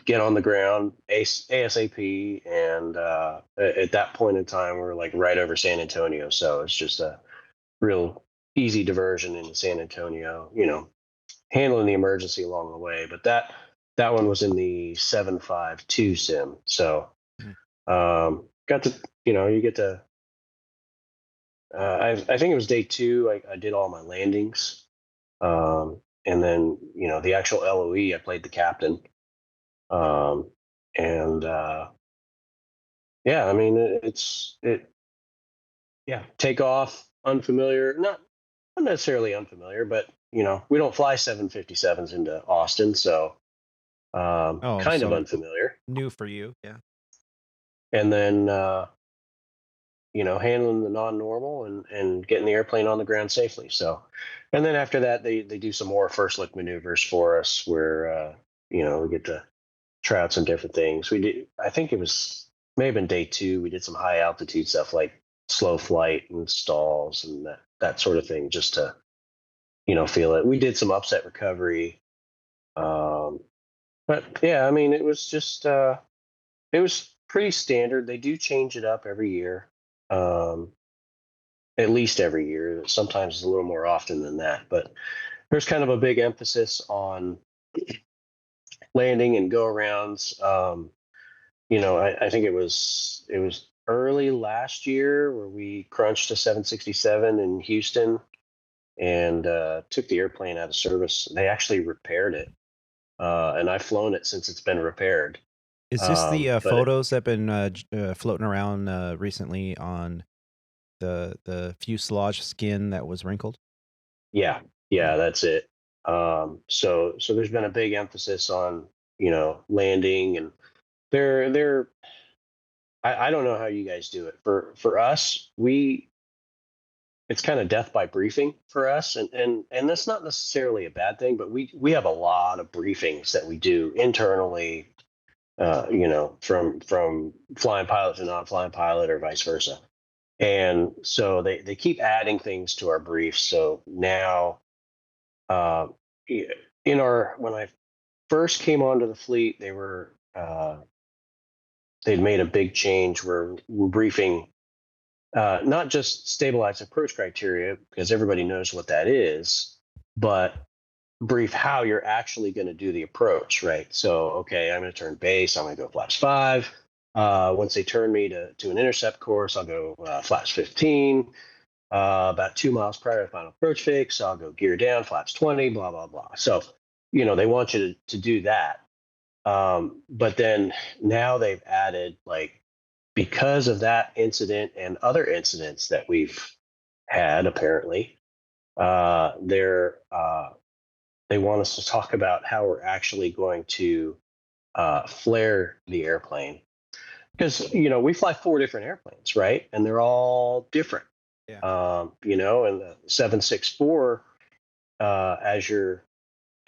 get on the ground ASAP. And at that point in time, we were like right over San Antonio. So it's just a real easy diversion into San Antonio, handling the emergency along the way. But that one was in the 752 sim. So got to, you get to, I think it was day 2. I did all my landings. And then, the actual LOE, I played the captain. And yeah, I mean, yeah, take off, unfamiliar, not necessarily unfamiliar, but, we don't fly 757s into Austin. So Oh, kind of so unfamiliar. new for you. Yeah. And then, handling the non-normal and getting the airplane on the ground safely. So, and then after that, they do some more first look maneuvers for us where, we get to try out some different things. We did, I think it may have been day 2. We did some high altitude stuff like slow flight and stalls and that sort of thing, just to, feel it. We did some upset recovery. But yeah, I mean, it was just, it was pretty standard. They do change it up every year. At least every year. Sometimes it's a little more often than that, but there's kind of a big emphasis on landing and go arounds. I think it was early last year where we crunched a 767 in Houston and took the airplane out of service. They actually repaired it, and I've flown it since it's been repaired. Is this the But photos that have been floating around recently on the fuselage skin that was wrinkled? yeah, that's it. So there's been a big emphasis on landing, and they're I don't know how you guys do it. For us, it's kind of death by briefing for us, and that's not necessarily a bad thing, but we have a lot of briefings that we do internally, from flying pilot to non-flying pilot or vice versa. And so they keep adding things to our briefs. So now, uh, when I first came onto the fleet, they'd made a big change where we're briefing not just stabilized approach criteria, because everybody knows what that is, but brief how you're actually going to do the approach, right? So, okay, I'm going to turn base, I'm going to go flaps 5. Once they turn me to an intercept course, I'll go flaps 15. About 2 miles prior to final approach fix, I'll go gear down, flaps 20, blah, blah, blah. So, they want you to do that. But then now they've added, like, because of that incident and other incidents that we've had, apparently, they want us to talk about how we're actually going to flare the airplane. Because, we fly 4 different airplanes, right? And they're all different. Yeah. And the 764, as your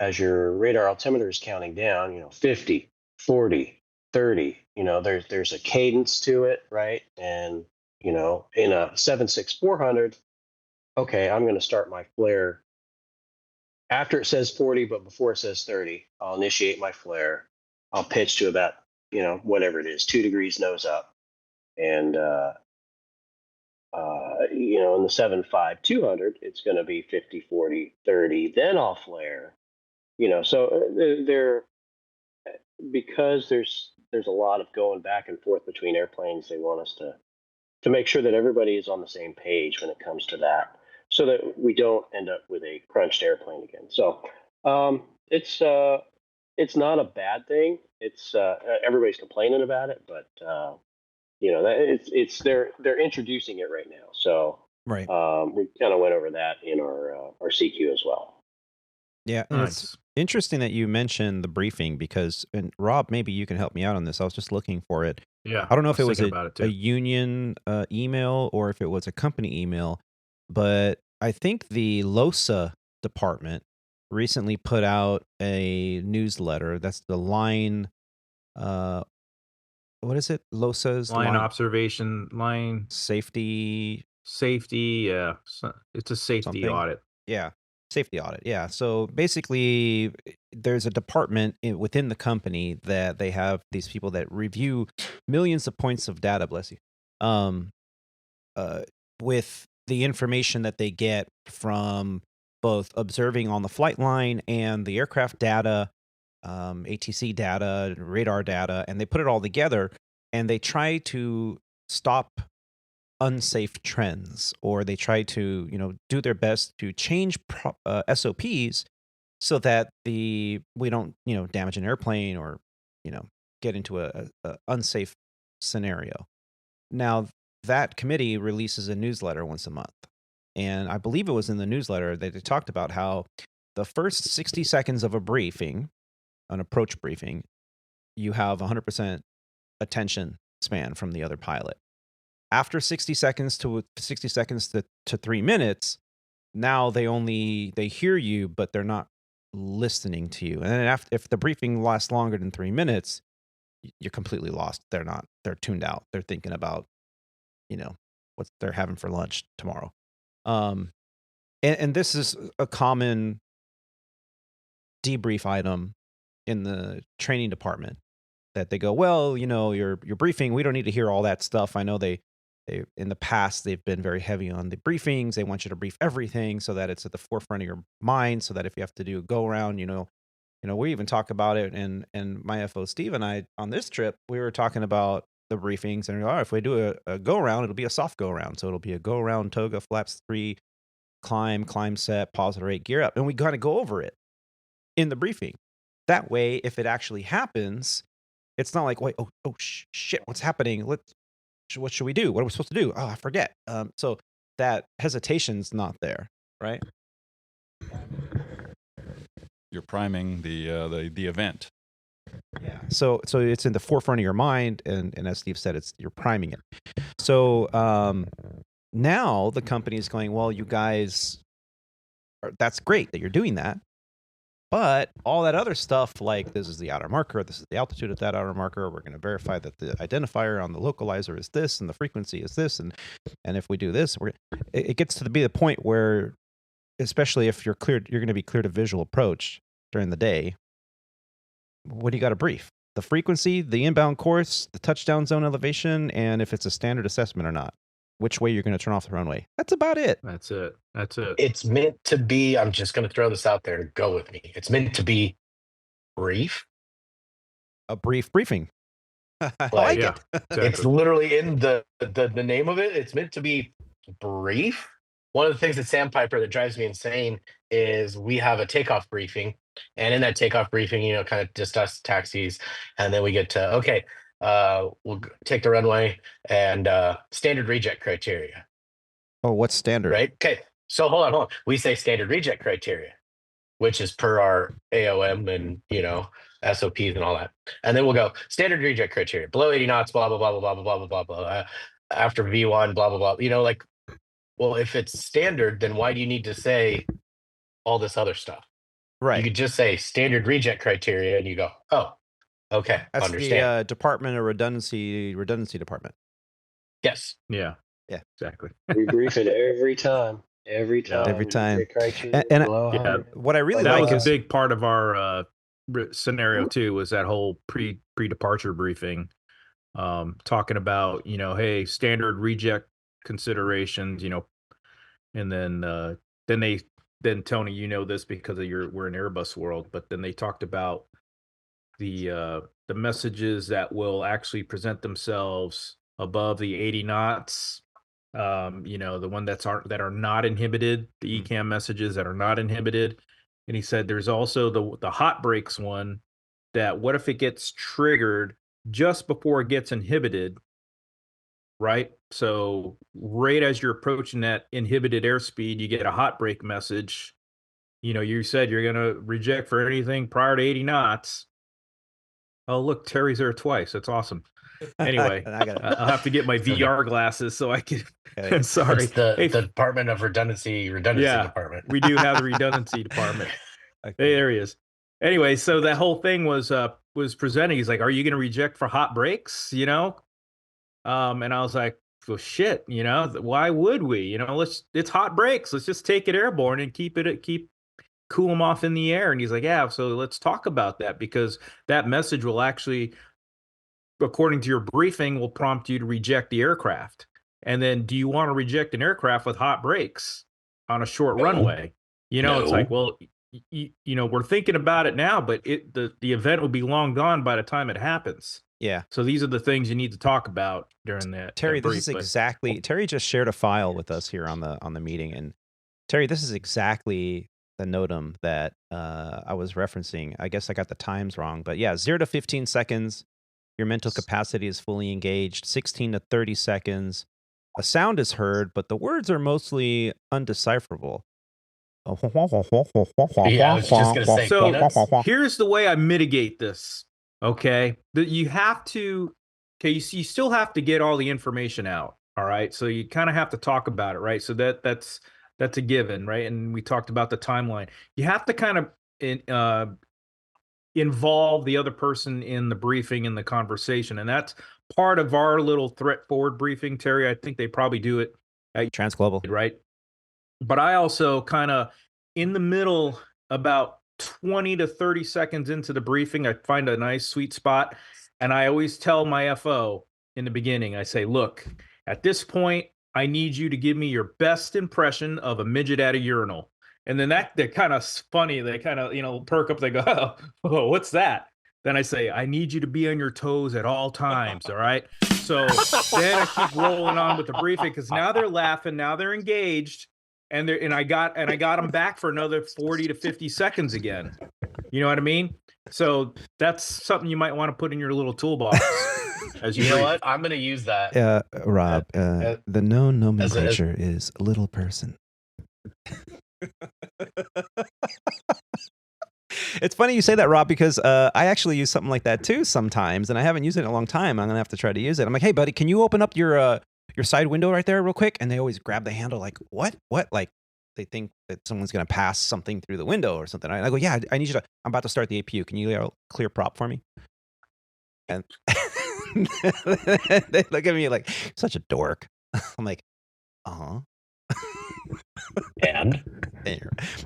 radar altimeter is counting down, 50, 40, 30, there's a cadence to it, right? And, in a 76400, okay, I'm going to start my flare after it says 40, but before it says 30. I'll initiate my flare. I'll pitch to about whatever it is, 2 degrees nose up. And, in the 7.5-200, it's going to be 50, 40, 30, then I'll flare. So they're because there's a lot of going back and forth between airplanes. They want us to make sure that everybody is on the same page when it comes to that, so that we don't end up with a crunched airplane again. So it's not a bad thing. It's everybody's complaining about it, but they're introducing it right now. So Right. we kind of went over that in our CQ as well. Yeah, and it's Nice. interesting that you mentioned the briefing because, and Rob, maybe you can help me out on this. I was just looking for it. Yeah. I don't know if it was thinking about it a too. union email or if it was a company email, but I think the LOSA department recently put out a newsletter. That's the line. What is it? LOSA's Line observation, line safety safety. Yeah. It's a safety something. audit. Yeah, safety audit. Yeah. So basically, there's a department within the company that they have these people that review millions of points of data. Bless you. With the information that they get from both observing on the flight line and the aircraft data, ATC data, radar data, and they put it all together and they try to stop unsafe trends, or they try to do their best to change SOPs so that we don't damage an airplane or get into a unsafe scenario. Now that committee releases a newsletter once a month, and I believe it was in the newsletter that they talked about how the first 60 seconds of a briefing, an approach briefing, you have 100% attention span from the other pilot. After 60 seconds to 3 minutes, now they hear you, but they're not listening to you. And then if the briefing lasts longer than 3 minutes, you're completely lost. They're tuned out. They're thinking about, what they're having for lunch tomorrow. And this is a common debrief item in the training department that they go, well, your briefing, we don't need to hear all that stuff. I know they in the past, they've been very heavy on the briefings. They want you to brief everything so that it's at the forefront of your mind, so that if you have to do a go around, we even talk about it. And my FO Steve and I on this trip, we were talking about the briefings, and if we do a go around, it'll be a soft go around. So it'll be a go around, toga, flaps 3, climb set, positive rate, gear up, and we got to go over it in the briefing. That way, if it actually happens, it's not like, wait, shit, what's happening? What should we do? What are we supposed to do? Oh, I forget. So that hesitation's not there, right? You're priming the event. Yeah. So it's in the forefront of your mind, and as Steve said, you're priming it. So now the company is going, well, you guys, that's great that you're doing that. But all that other stuff, like this is the outer marker, this is the altitude of that outer marker, we're going to verify that the identifier on the localizer is this and the frequency is this, and if we do this, it gets to be the point where, especially if you're going to be cleared of visual approach during the day, what do you got to brief? The frequency, the inbound course, the touchdown zone elevation, and if it's a standard assessment or not. Which way you're going to turn off the runway. That's about it. That's it. It's meant to be, I'm just going to throw this out there and go with me. It's meant to be brief. A brief briefing. I Like, it. Exactly. It's literally in the name of it. It's meant to be brief. One of the things at Sandpiper that drives me insane is we have a takeoff briefing. And in that takeoff briefing, kind of discuss taxis. And then we get to, okay, we'll take the runway and standard reject criteria. Oh, what's standard? Right? Okay. So hold on. We say standard reject criteria, which is per our AOM and, SOPs and all that. And then we'll go standard reject criteria, below 80 knots, blah, blah, blah, blah, blah, blah, blah, blah, blah. After V1, blah, blah, blah. Well, if it's standard, then why do you need to say all this other stuff? Right. You could just say standard reject criteria and you go, oh, okay. That's understand. The Department of Redundancy Department. Yes. Yeah. Yeah. Exactly. We brief it every time. Every time. Every time. The criteria And below yeah, 100. what I really That like was is a big part of our scenario too was that whole pre-departure briefing, talking about, hey, standard reject considerations, and then Tony, this because of we're in Airbus world, but then they talked about the messages that will actually present themselves above the 80 knots. The one that are not inhibited, the ECAM messages that are not inhibited. And he said there's also the hot brakes one, that what if it gets triggered just before it gets inhibited, right? So right as you're approaching that inhibited airspeed, you get a hot brake message. You said you're going to reject for anything prior to 80 knots. Oh, look, Terry's there twice. That's awesome. Anyway, I'll have to get my VR glasses so I can. Okay. Sorry. It's the Department of Redundancy Department. We do have the redundancy department. Okay. Hey, there he is. Anyway, so that whole thing was presenting. He's like, "Are you going to reject for hot brakes?" And I was like, "Well, shit. Why would we? It's hot brakes. Let's just take it airborne and keep cool them off in the air." And he's like, "Yeah, so let's talk about that, because that message will actually, according to your briefing, will prompt you to reject the aircraft. And then do you want to reject an aircraft with hot brakes on a short runway?" It's like, well, we're thinking about it now, but the event will be long gone by the time it happens. Yeah. So these are the things you need to talk about during that. Terry, that this is exactly Terry just shared a file with us here on the meeting, and Terry, this is exactly the NOTAM that I was referencing. I guess I got the times wrong, but yeah, 0 to 15 seconds. Your mental capacity is fully engaged. 16 to 30 seconds. A sound is heard, but the words are mostly undecipherable. Yeah, I was just going to say. So here's the way I mitigate this. Okay, you have to. Okay, you still have to get all the information out. All right, so you kind of have to talk about it, right? So that's a given, right? And we talked about the timeline. You have to kind of involve the other person in the briefing, in the conversation, and that's part of our little threat forward briefing, Terry. I think they probably do it at Transglobal, right? But I also kind of, in the middle, about 20 to 30 seconds into the briefing, I find a nice sweet spot, and I always tell my FO in the beginning, I say, "Look, at this point, I need you to give me your best impression of a midget at a urinal." And then they're kind of funny. They kind of, perk up. They go, "Oh, what's that?" Then I say, "I need you to be on your toes at all times." All right. So then I keep rolling on with the briefing, because now they're laughing. Now they're engaged. And I got them back for another 40 to 50 seconds again. You know what I mean? So that's something you might want to put in your little toolbox. You know what? I'm going to use that. Rob, the known nomenclature is little person. It's funny you say that, Rob, because I actually use something like that too sometimes, and I haven't used it in a long time. I'm going to have to try to use it. I'm like, "Hey, buddy, can you open up your side window right there real quick?" And they always grab the handle like, what? Like they think that someone's going to pass something through the window or something. And I go, "Yeah, I need you to, I'm about to start the APU. Can you clear prop for me?" And they look at me like, "Such a dork." I'm like, "Uh-huh." And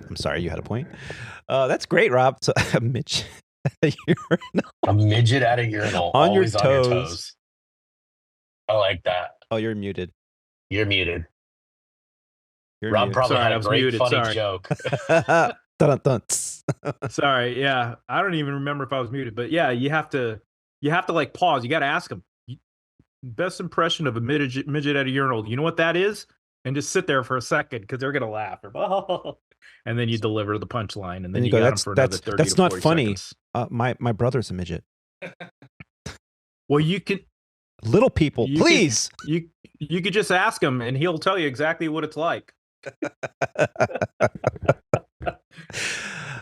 I'm sorry, you had a point. That's great, Rob. So a midget at a urinal. A midget at a urinal. On your always on your toes. I like that. Oh, you're muted. You're muted. You're Rob muted. probably Sorry, had I a was great muted, funny sorry. joke. Dun-dun-dun. Sorry. Yeah. I don't even remember if I was muted, but yeah, you have to like pause. You got to ask them. Best impression of a midget at a urinal. You know what that is? And just sit there for a second, because they're going to laugh. And then you deliver the punchline, and then you go, got them for another 30 that's to not 40 funny. seconds. My brother's a midget. Well, you can. Little people, please. You could just ask him, and he'll tell you exactly what it's like.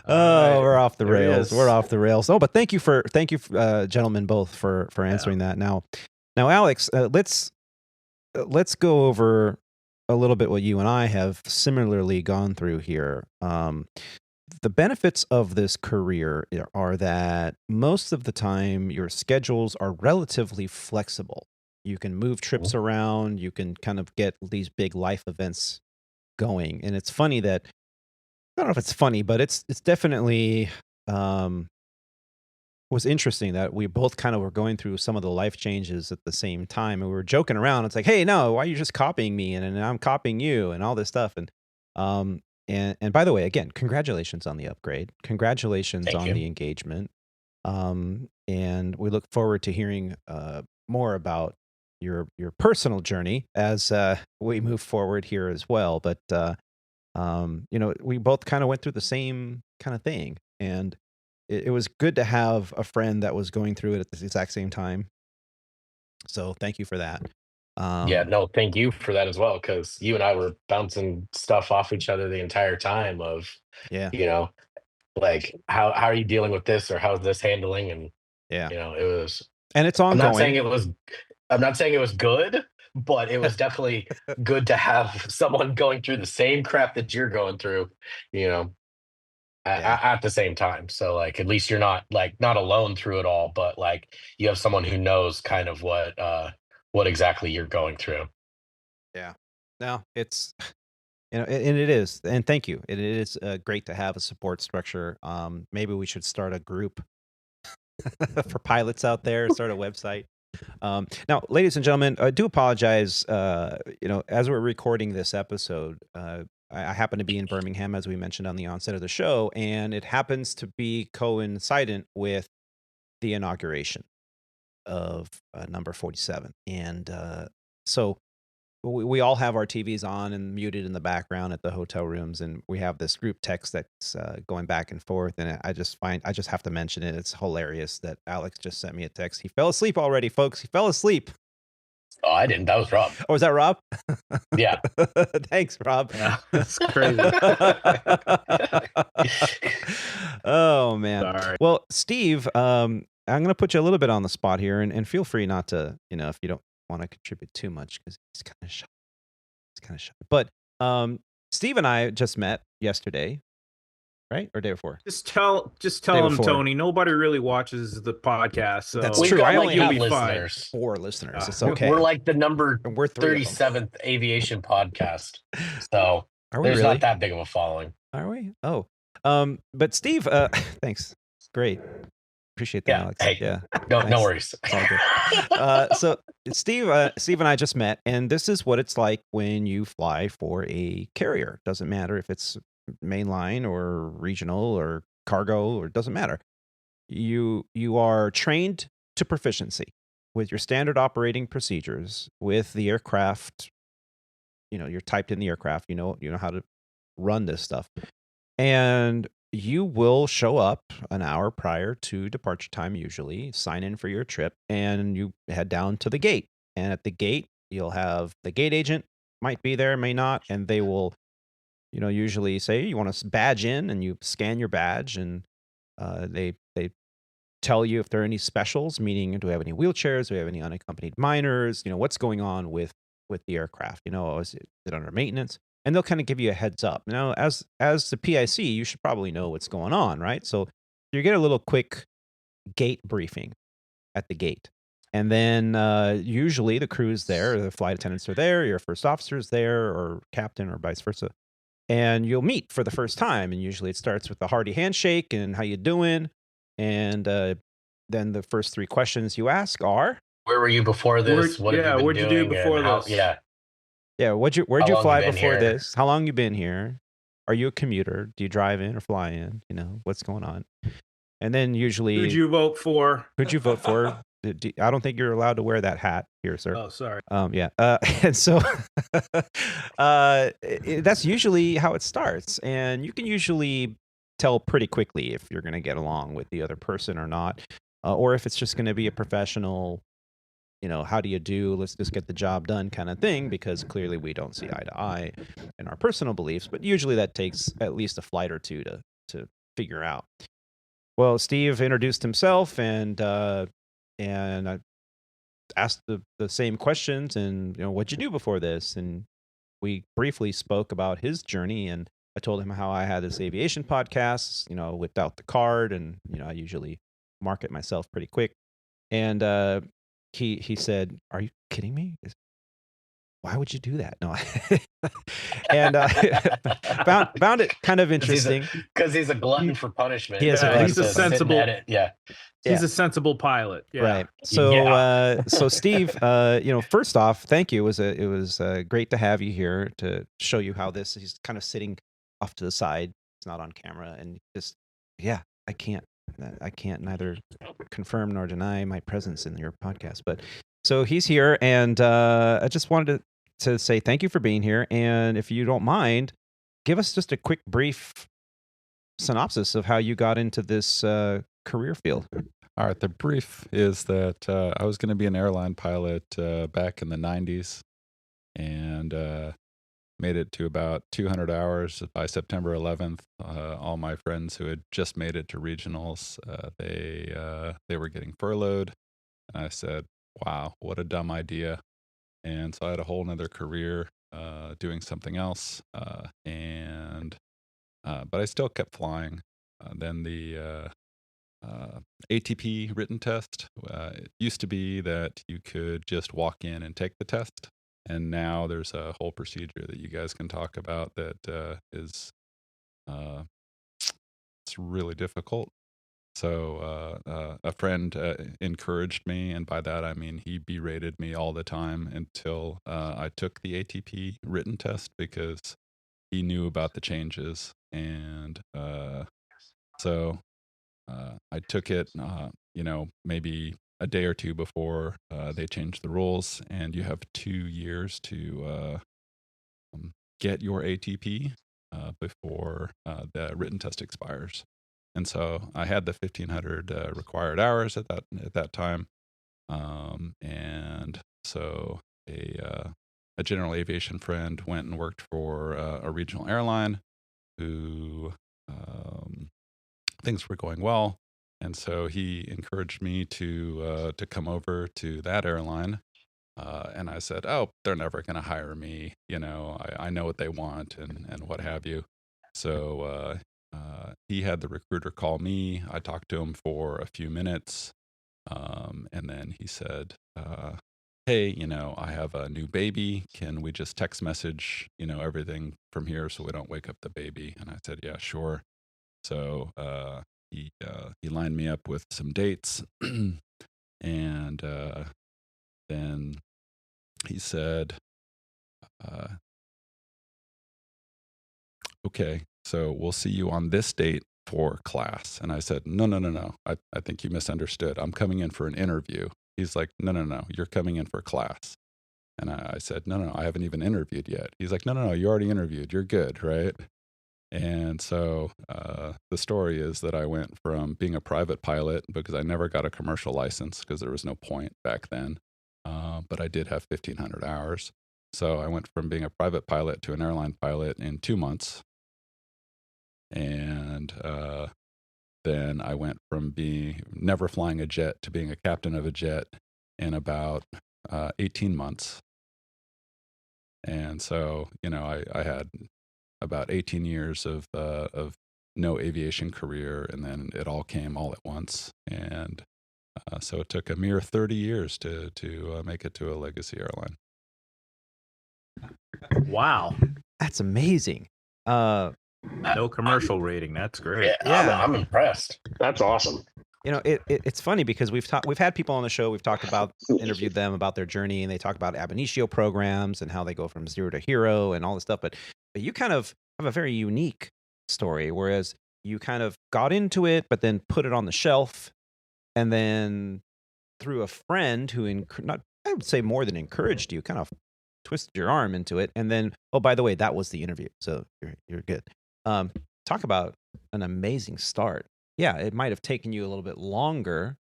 We're off the There he rails. is. We're off the rails. Oh, but thank you, gentlemen, both for answering that. Now, Alex, let's go over a little bit what you and I have similarly gone through here. The benefits of this career are that most of the time your schedules are relatively flexible. You can move trips around. You can kind of get these big life events going. And it's funny that, I don't know if it's funny, but it's definitely was interesting that we both kind of were going through some of the life changes at the same time, and we were joking around. It's like, hey, no, why are you just copying me, and I'm copying you, and all this stuff. Um, and by the way, again, congratulations on the upgrade. Congratulations Thank on you. the engagement. And we look forward to hearing more about your personal journey as we move forward here as well. But we both kind of went through the same kind of thing, and it was good to have a friend that was going through it at the exact same time. So thank you for that. Yeah, no, thank you for that as well, because you and I were bouncing stuff off each other the entire time of, Yeah, you know, like how are you dealing with this or how's this handling? And yeah, it was and it's I'm not saying ongoing. it was I'm not saying it was good, but it was definitely good to have someone going through the same crap that you're going through, you know, Yeah, at the same time. So like at least you're not like not alone through it all, but like you have someone who knows kind of what exactly you're going through. yeah. No, it's and it is, and thank you. It is great to have a support structure. Maybe we should start a group for pilots out there. Start a website. Now, ladies and gentlemen, I do apologize. As we're recording this episode, I happen to be in Birmingham, as we mentioned on the onset of the show, and it happens to be coincident with the inauguration of number 47. And so we all have our TVs on and muted in the background at the hotel rooms, and we have this group text that's going back and forth. And I just have to mention it. It's hilarious that Alex just sent me a text. He fell asleep already, folks. He fell asleep. Oh, I didn't. That was Rob. Oh, was that Rob? Yeah. Thanks, Rob. Yeah, that's crazy. Oh man. Sorry. Well, Steve, I'm going to put you a little bit on the spot here, and feel free not to, if you don't want to contribute too much, because he's kind of shy. But Steve and I just met yesterday, right? Or day before? Just tell Day him, before. Tony. Nobody really watches the podcast, so That's We've true. got I like only you'll have be fine. listeners. 4 listeners. It's We're- okay. We're like the number And we're 3 of them. 37th aviation podcast. So Are we there's really? not that big of a following. Are we? Oh, but Steve, thanks. Great. Appreciate that, Yeah. Alex. Hey, Yeah. no Nice. worries. It's all good. So Steve and I just met, and this is what it's like when you fly for a carrier. Doesn't matter if it's mainline or regional or cargo, or doesn't matter. You are trained to proficiency with your standard operating procedures with the aircraft. You're typed in the aircraft. You know how to run this stuff, and you will show up an hour prior to departure time, usually sign in for your trip, and you head down to the gate. And at the gate, you'll have the gate agent, might be there, may not, and they will, usually say you want to badge in, and you scan your badge, and they tell you if there are any specials, meaning do we have any wheelchairs, do we have any unaccompanied minors, what's going on with the aircraft, is it under maintenance? And they'll kind of give you a heads up. Now, as the PIC, you should probably know what's going on, right? So you get a little quick gate briefing at the gate. And then usually the crew's there, the flight attendants are there, your first officer's there, or captain, or vice versa. And you'll meet for the first time. And usually it starts with a hearty handshake and how you doing. And then the first 3 questions you ask are, Where were you before this? What have you been what'd you doing? do before and how- this? Yeah. where'd you How long fly you been before here? this? How long you been here? Are you a commuter? Do you drive in or fly in? What's going on? And then usually, Who'd you vote for? who'd you vote for? I don't think you're allowed to wear that hat here, sir. Oh, sorry. Yeah. And so that's usually how it starts. And you can usually tell pretty quickly if you're going to get along with the other person or not, or if it's just going to be a professional, how do you do? Let's just get the job done kind of thing, because clearly we don't see eye to eye in our personal beliefs. But usually that takes at least a flight or two to figure out. Well, Steve introduced himself, and I asked the same questions, and what'd you do before this? And we briefly spoke about his journey, and I told him how I had this aviation podcast. Whipped out the card, and I usually market myself pretty quick. And he said, "Are you kidding me? why would you do that? No, and found it kind of interesting. Because he's a glutton for punishment. He is a Yeah, glutton he's for a punishment. sensible. Yeah. He's a sensible pilot. Yeah. Right. So, Yeah. so Steve, first off, thank you. It was great to have you here to show you how this. He's kind of sitting off to the side. It's not on camera, and just I can't neither confirm nor deny my presence in your podcast. But so he's here, and I just wanted to say thank you for being here. And if you don't mind, give us just a quick, brief synopsis of how you got into this career field. All right. The brief is that I was going to be an airline pilot back in the 90s and made it to about 200 hours by September 11th. All my friends who had just made it to regionals, they were getting furloughed. And I said, wow, what a dumb idea. And so I had a whole nother career doing something else. But I still kept flying. Then the ATP written test. It used to be that you could just walk in and take the test. And now there's a whole procedure that you guys can talk about that is it's really difficult. So a friend encouraged me, and by that I mean he berated me all the time until I took the ATP written test because he knew about the changes. And so I took it, maybe a day or two before they changed the rules, and you have 2 years to get your ATP before the written test expires. And so I had the 1,500 required hours at that time, and so a general aviation friend went and worked for a regional airline who things were going well. And so he encouraged me to come over to that airline. And I said, oh, they're never going to hire me. I know what they want and what have you. So he had the recruiter call me. I talked to him for a few minutes. And then he said, hey, I have a new baby. Can we just text message, everything from here so we don't wake up the baby? And I said, yeah, sure. So he lined me up with some dates, and then he said, okay, so we'll see you on this date for class. And I said, no. I think you misunderstood. I'm coming in for an interview. He's like, no, you're coming in for class. And I said, no, I haven't even interviewed yet. He's like, no, you already interviewed. You're good, right? And so the story is that I went from being a private pilot because I never got a commercial license because there was no point back then. But I did have 1,500 hours. So I went from being a private pilot to an airline pilot in 2 months. And then I went from being never flying a jet to being a captain of a jet in about 18 months. And so, I had about 18 years of no aviation career, and then it all came all at once. And so it took a mere 30 years to make it to a legacy airline. Wow. That's amazing. No commercial rating. That's great. Yeah. I'm impressed. That's awesome. It's funny because we've had people on the show. We've interviewed them about their journey, and they talk about ab initio programs and how they go from zero to hero and all this stuff. But you kind of have a very unique story, whereas you kind of got into it, but then put it on the shelf, and then through a friend who I would say more than encouraged you, kind of twisted your arm into it, and then by the way, that was the interview, so you're good. Talk about an amazing start. Yeah, it might have taken you a little bit longer,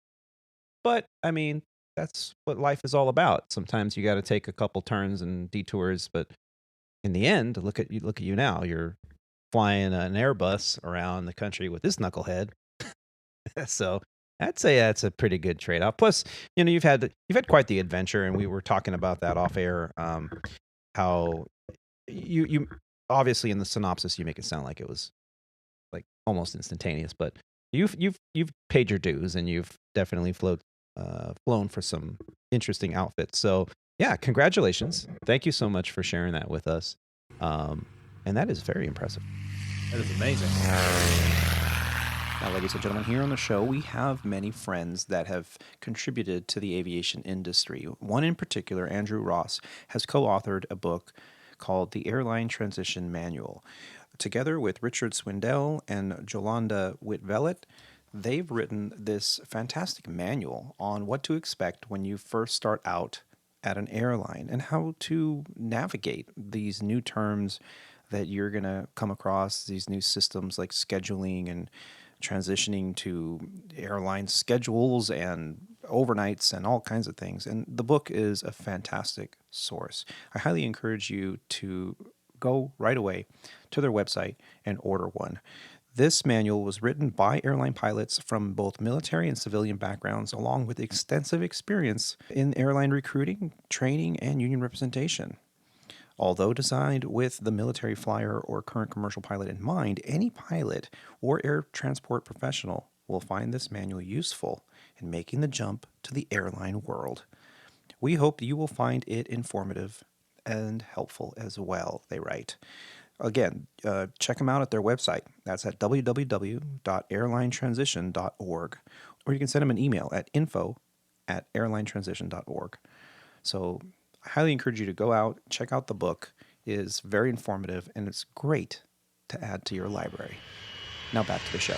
but I mean, that's what life is all about. Sometimes you got to take a couple turns and detours, but in the end, look at you now. You're flying an Airbus around the country with this knucklehead. So I'd say that's a pretty good trade-off. Plus, you've had quite the adventure, and we were talking about that off air. How you obviously in the synopsis you make it sound like it was like almost instantaneous, but you've paid your dues, and you've definitely flown for some interesting outfits. So Yeah, congratulations. Thank you so much for sharing that with us. And that is very impressive. That is amazing. Now, ladies and gentlemen, here on the show, we have many friends that have contributed to the aviation industry. One in particular, Andrew Ross, has co-authored a book called The Airline Transition Manual. Together with Richard Swindell and Jolanda Whitvellet, they've written this fantastic manual on what to expect when you first start out at an airline and how to navigate these new terms that you're going to come across, these new systems like scheduling and transitioning to airline schedules and overnights and all kinds of things. And the book is a fantastic source. I highly encourage you to go right away to their website and order one. This manual was written by airline pilots from both military and civilian backgrounds, along with extensive experience in airline recruiting, training, and union representation. Although designed with the military flyer or current commercial pilot in mind, any pilot or air transport professional will find this manual useful in making the jump to the airline world. We hope you will find it informative and helpful as well, they write. Again, check them out at their website. That's at www.airlinetransition.org. Or you can send them an email at info@airlinetransition.org. So I highly encourage you to go out, check out the book. It is very informative, and it's great to add to your library. Now back to the show.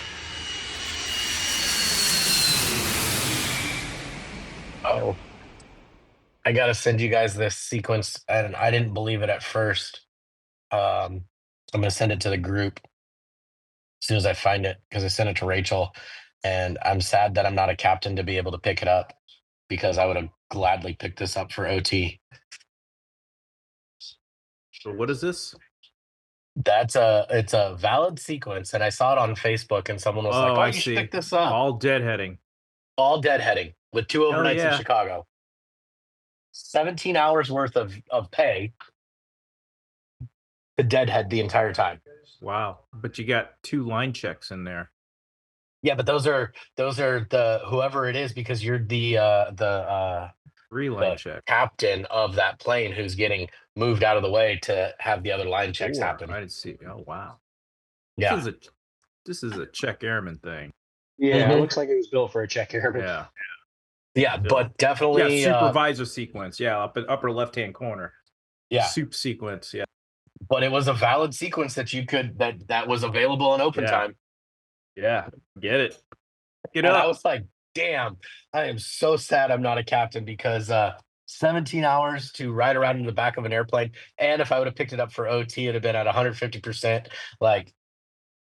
Oh, I got to send you guys this sequence, and I didn't believe it at first. I'm going to send it to the group as soon as I find it because I sent it to Rachel, and I'm sad that I'm not a captain to be able to pick it up because I would have gladly picked this up for OT. So what is this? It's a valid sequence, and I saw it on Facebook, and someone was like, "Oh, I you should see. pick this up." All deadheading. All deadheading with 2 Hell overnights in yeah. Chicago. 17 hours worth of pay to deadhead the entire time. Wow. But you got 2 line checks in there. Yeah, but those are the whoever it is because you're the 3 line check. captain of that plane who's getting moved out of the way to have the other line checks 4. happen. I didn't see. Oh wow. Yeah. This is a check airman thing. Yeah, Mhm. it looks like it was built for a check airman. Yeah. Yeah, but definitely supervisor sequence. Yeah, up in upper left-hand corner. yeah. Soup sequence. Yeah. But it was a valid sequence that you could that was available in open Yeah. time. Yeah. Get it. Get And up. I was like, damn, I am so sad I'm not a captain because 17 hours to ride around in the back of an airplane. And if I would have picked it up for OT, it'd have been at 150%. Like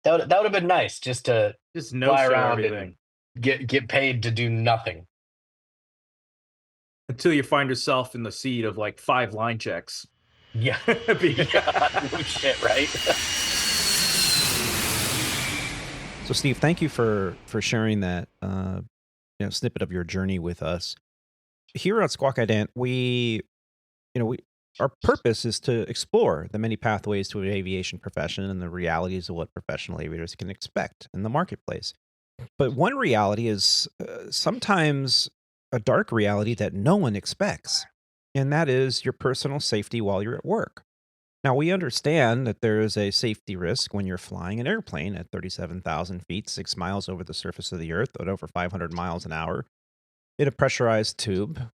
that would have been nice just to Just fly no around everything and get paid to do nothing. until you find yourself in the seat of like 5 line checks. Yeah. Yeah. No shit, right? So, Steve, thank you for sharing that snippet of your journey with us. Here at Squawk Ident, our purpose is to explore the many pathways to an aviation profession and the realities of what professional aviators can expect in the marketplace. But one reality is sometimes a dark reality that no one expects, and that is your personal safety while you're at work. Now, we understand that there is a safety risk when you're flying an airplane at 37,000 feet, 6 miles over the surface of the earth at over 500 miles an hour in a pressurized tube,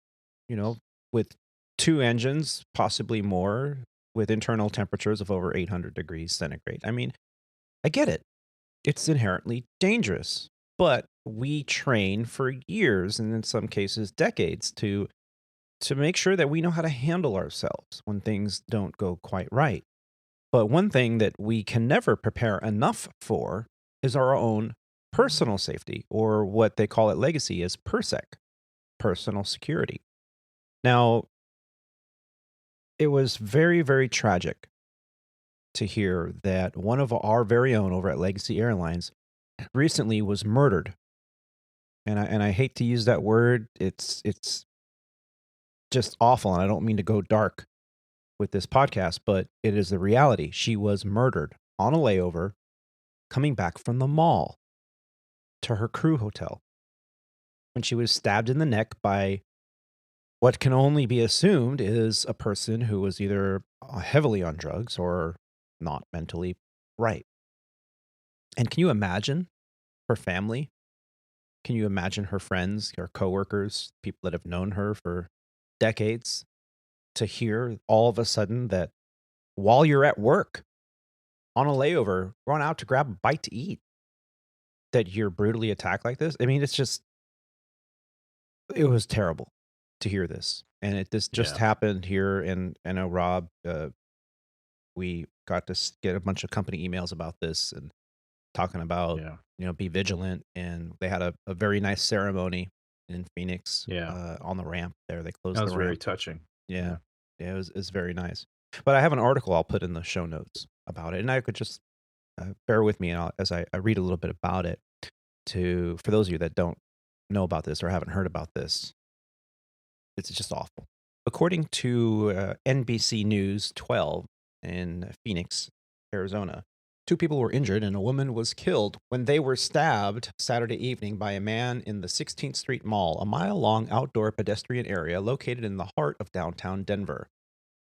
with 2 engines, possibly more, with internal temperatures of over 800 degrees centigrade. I mean, I get it. It's inherently dangerous, but we train for years and in some cases decades to make sure that we know how to handle ourselves when things don't go quite right. But one thing that we can never prepare enough for is our own personal safety, or what they call at Legacy as PERSEC, personal security. Now, it was very, very tragic to hear that one of our very own over at Legacy Airlines recently was murdered. And I hate to use that word. It's just awful, and I don't mean to go dark with this podcast, but it is the reality. She was murdered on a layover coming back from the mall to her crew hotel when she was stabbed in the neck by what can only be assumed is a person who was either heavily on drugs or not mentally right. And can you imagine her family? Can you imagine her friends, her coworkers, people that have known her for decades, to hear all of a sudden that while you're at work on a layover, going out to grab a bite to eat, that you're brutally attacked like this? I mean, it was terrible to hear this. And this just Yeah. happened here. And I know, Rob, we got to get a bunch of company emails about this and talking about, Yeah. be vigilant. And they had a very nice ceremony in Phoenix Yeah. on the ramp there. They closed That the was very ramp. touching. Yeah. Yeah, it's very nice. But I have an article I'll put in the show notes about it. And I could just bear with me as I read a little bit about it for those of you that don't know about this or haven't heard about this. It's just awful. According to NBC News 12 in Phoenix, Arizona, 2 people were injured and a woman was killed when they were stabbed Saturday evening by a man in the 16th Street Mall, a mile-long outdoor pedestrian area located in the heart of downtown Denver.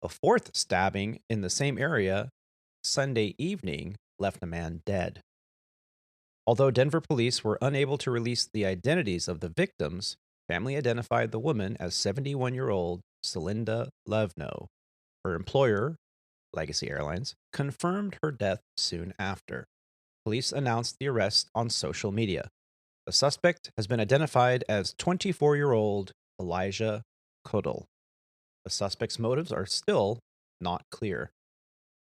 A fourth stabbing in the same area Sunday evening left a man dead. Although Denver police were unable to release the identities of the victims, family identified the woman as 71-year-old Celinda Levno. Her employer, Legacy Airlines, confirmed her death soon after. Police announced the arrest on social media. The suspect has been identified as 24-year-old Elijah Kodal. The suspect's motives are still not clear.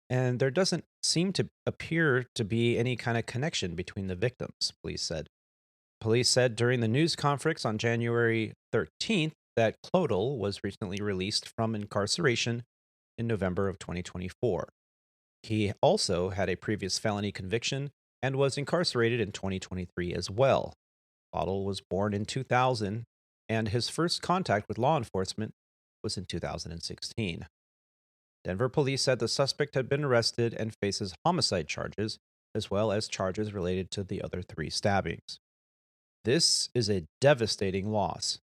And there doesn't seem to appear to be any kind of connection between the victims, police said. Police said during the news conference on January 13th that Clodal was recently released from incarceration in November of 2024. He also had a previous felony conviction and was incarcerated in 2023 as well. Clodal was born in 2000, and his first contact with law enforcement was in 2016. Denver police said the suspect had been arrested and faces homicide charges, as well as charges related to the other 3 stabbings. This is a devastating loss.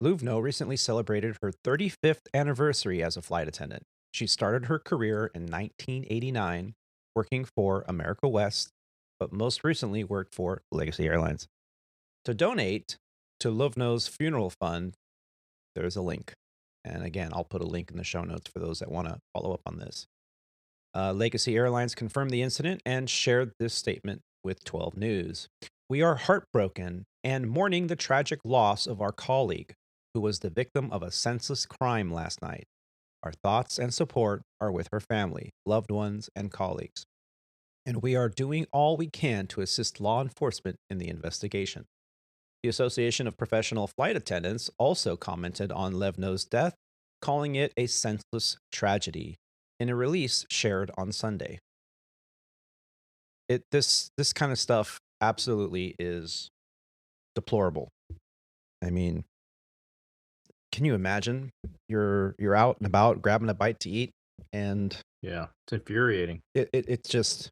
Luvno recently celebrated her 35th anniversary as a flight attendant. She started her career in 1989, working for America West, but most recently worked for Legacy Airlines. To donate to Luvno's funeral fund, there's a link. And again, I'll put a link in the show notes for those that want to follow up on this. Legacy Airlines confirmed the incident and shared this statement with 12 News. We are heartbroken and mourning the tragic loss of our colleague, who was the victim of a senseless crime last night. Our thoughts and support are with her family, loved ones, and colleagues. And we are doing all we can to assist law enforcement in the investigation. The Association of Professional Flight Attendants also commented on Levno's death, calling it a senseless tragedy in a release shared on Sunday. This kind of stuff absolutely is deplorable. I mean, can you imagine you're out and about grabbing a bite to eat, and Yeah. It's infuriating. it's just.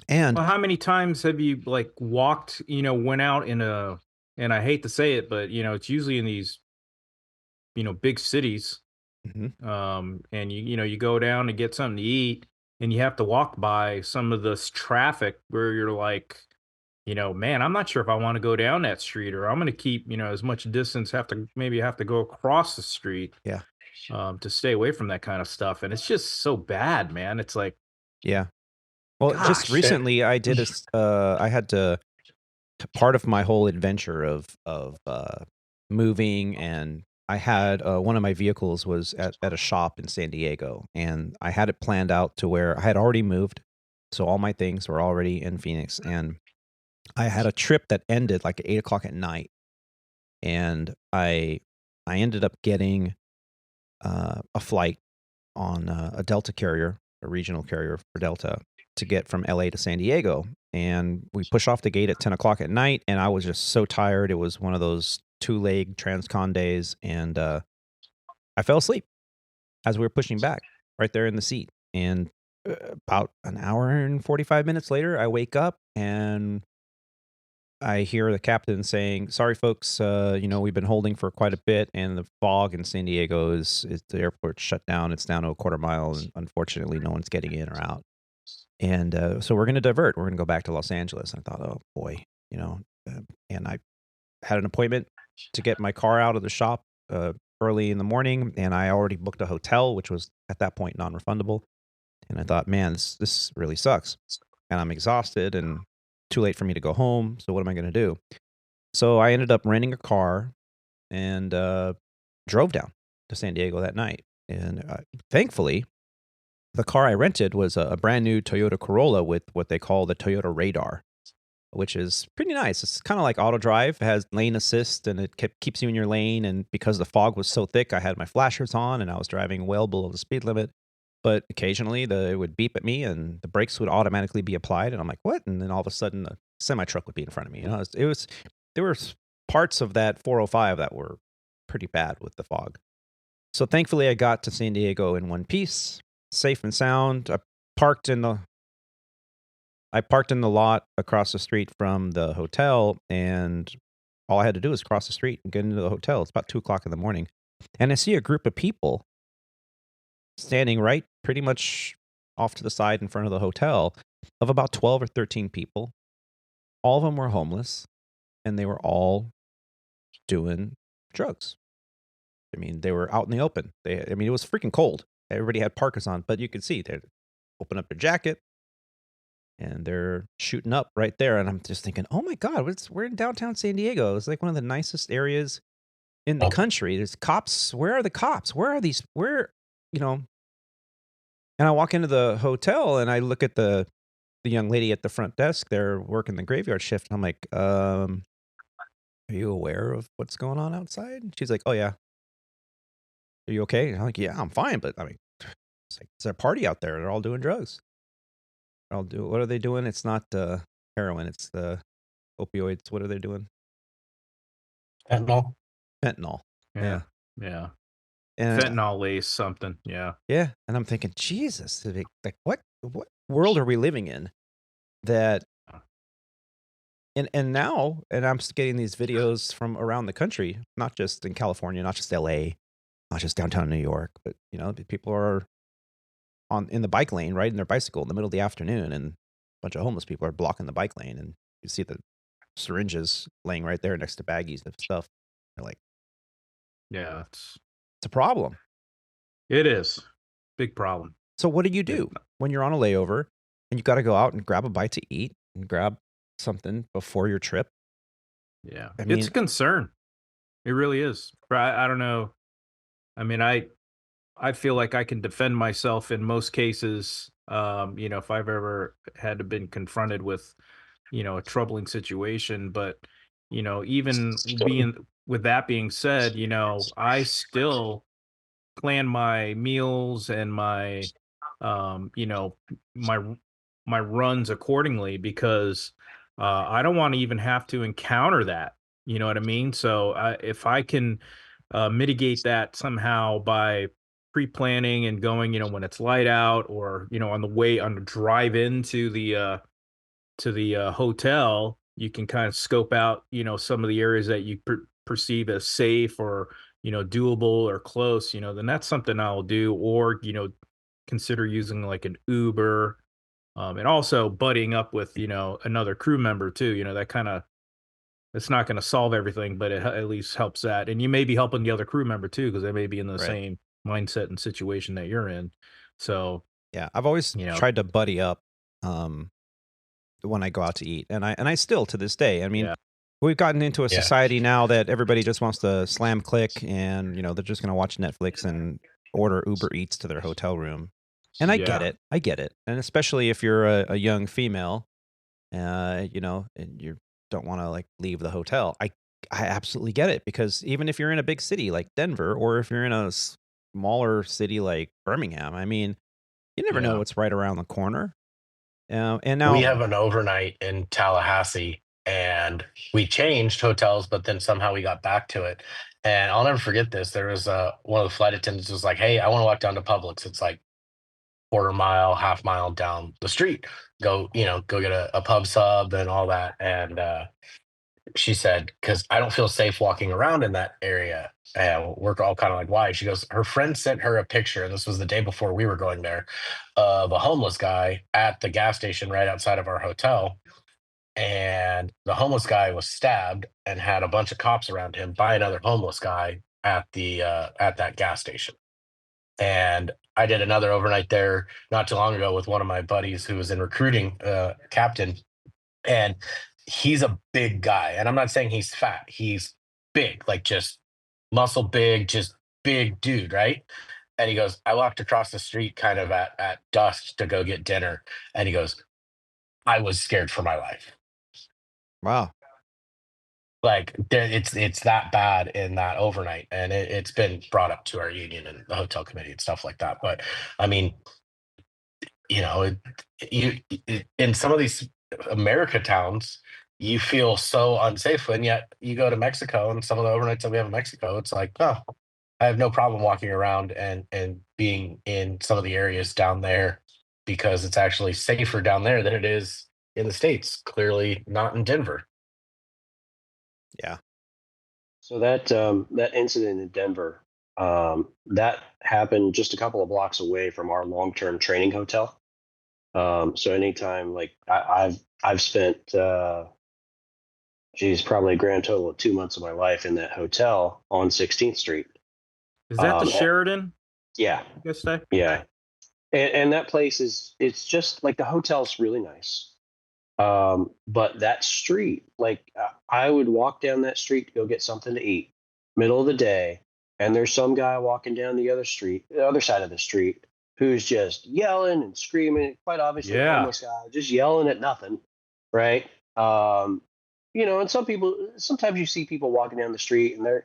And Well, how many times have you like walked, went out and I hate to say it, but it's usually in these, big cities. Mhm. And you go down to get something to eat and you have to walk by some of this traffic where you're like, man, I'm not sure if I want to go down that street, or I'm going to keep, as much distance, have to go across the street, Yeah. to stay away from that kind of stuff. And it's just so bad, man. It's like, Yeah. Well, just gosh. recently I did I had to part of my whole adventure of moving, and I had one of my vehicles was at a shop in San Diego, and I had it planned out to where I had already moved, so all my things were already in Phoenix, and I had a trip that ended like at 8:00 at night, and I ended up getting a flight on a Delta carrier, a regional carrier for Delta, to get from LA to San Diego. And we pushed off the gate at 10:00 at night, and I was just so tired. It was one of those 2-leg transcon days, and I fell asleep as we were pushing back right there in the seat. And about an hour and 45 minutes later, I wake up, and I hear the captain saying, "Sorry, folks, we've been holding for quite a bit, and the fog in San Diego is the airport's shut down. It's down to a quarter mile, and unfortunately, no one's getting in or out. And so we're going to divert. We're going to go back to Los Angeles." And I thought, oh boy, and I had an appointment to get my car out of the shop early in the morning, and I already booked a hotel, which was at that point non-refundable. And I thought, man, this really sucks, and I'm exhausted, and too late for me to go home. So what am I going to do? So I ended up renting a car and drove down to San Diego that night. And thankfully, the car I rented was a brand new Toyota Corolla with what they call the Toyota Radar, which is pretty nice. It's kind of like auto drive. It has lane assist, and it keeps you in your lane. And because the fog was so thick, I had my flashers on, and I was driving well below the speed limit. But occasionally, it would beep at me, and the brakes would automatically be applied, and I'm like, "What?" And then all of a sudden, a semi truck would be in front of me. There were parts of that 405 that were pretty bad with the fog. So thankfully, I got to San Diego in one piece, safe and sound. Parked in the lot across the street from the hotel, and all I had to do was cross the street and get into the hotel. It's about 2:00 in the morning, and I see a group of people standing right pretty much off to the side in front of the hotel of about 12 or 13 people. All of them were homeless, and they were all doing drugs. I mean, they were out in the open. It was freaking cold. Everybody had parkas on, but you could see they open up their jacket, and they're shooting up right there. And I'm just thinking, oh my God, we're in downtown San Diego. It's like one of the nicest areas in the country. There's cops. Where are the cops? Where are these? And I walk into the hotel, and I look at the young lady at the front desk. They're working the graveyard shift. And I'm like, are you aware of what's going on outside? And she's like, oh yeah. Are you okay? And I'm like, yeah, I'm fine. But it's like, it's a party out there. They're all doing drugs. What are they doing? It's not heroin. It's the opioids. What are they doing? Fentanyl. Fentanyl. Yeah. And fentanyl lace something. Yeah. Yeah. And I'm thinking, Jesus, like what world are we living in that? And now, I'm getting these videos from around the country, not just in California, not just LA, not just downtown New York, but people are in the bike lane, riding their bicycle in the middle of the afternoon, and a bunch of homeless people are blocking the bike lane, and you see the syringes laying right there next to baggies of stuff. They're like, yeah, it's a problem. It is big problem. So what do you do when you're on a layover and you got to go out and grab a bite to eat and grab something before your trip? Yeah, it's a concern. It really is. I don't know. I mean, I feel like I can defend myself in most cases. If I've ever had to been confronted with, a troubling situation, but even with that being said, I still plan my meals and my my runs accordingly, because I don't want to even have to encounter that. You know what I mean? So if I can mitigate that somehow by pre-planning and going, when it's light out, or on the drive into the hotel, you can kind of scope out some of the areas that you perceive as safe, or doable or close, then that's something I'll do, or consider using like an Uber, and also buddying up with another crew member too. That kind of, it's not going to solve everything, but it at least helps that. And you may be helping the other crew member too, because they may be in the same mindset and situation that you're in. So yeah, I've always tried to buddy up when I go out to eat, and I still, to this day, I mean, we've gotten into a society now that everybody just wants to slam click, and they're just going to watch Netflix and order Uber Eats to their hotel room. And I get it, and especially if you're a young female, and you don't want to like leave the hotel. I absolutely get it, because even if you're in a big city like Denver, or if you're in a smaller city like Birmingham, I mean, you never know what's right around the corner. And now we have an overnight in Tallahassee, and we changed hotels, but then somehow we got back to it. And I'll never forget this. There was one of the flight attendants was like, "Hey, I want to walk down to Publix. It's like quarter mile, half mile down the street. Go get a pub sub and all that." And she said, because I don't feel safe walking around in that area. And we're all kind of like, why? She goes, her friend sent her a picture, and this was the day before we were going there, of a homeless guy at the gas station right outside of our hotel. And the homeless guy was stabbed and had a bunch of cops around him by another homeless guy at that gas station. And I did another overnight there not too long ago with one of my buddies who was in recruiting, captain, and he's a big guy. And I'm not saying he's fat; he's big, like just muscle big, just big dude, right? And he goes, I walked across the street kind of at dusk to go get dinner, and he goes, I was scared for my life. Wow. Like it's that bad in that overnight, and it's been brought up to our union and the hotel committee and stuff like that. But I mean, you know, in some of these America towns, you feel so unsafe, and yet you go to Mexico, and some of the overnights that we have in Mexico, it's like, oh, I have no problem walking around and being in some of the areas down there because it's actually safer down there than it is in the States. Clearly, not in Denver. Yeah. So that incident in Denver, that happened just a couple of blocks away from our long-term training hotel. So anytime, like I've spent, probably a grand total of 2 months of my life in that hotel on 16th Street. Is that the Um, Sheridan? Yeah, I guess that. yeah, and that place it's just like the hotel's really nice. But that street, like I would walk down that street to go get something to eat, middle of the day, and there's some guy walking down the other side of the street, who's just yelling and screaming, quite obviously a Yeah. homeless guy, just yelling at nothing, right? And sometimes you see people walking down the street and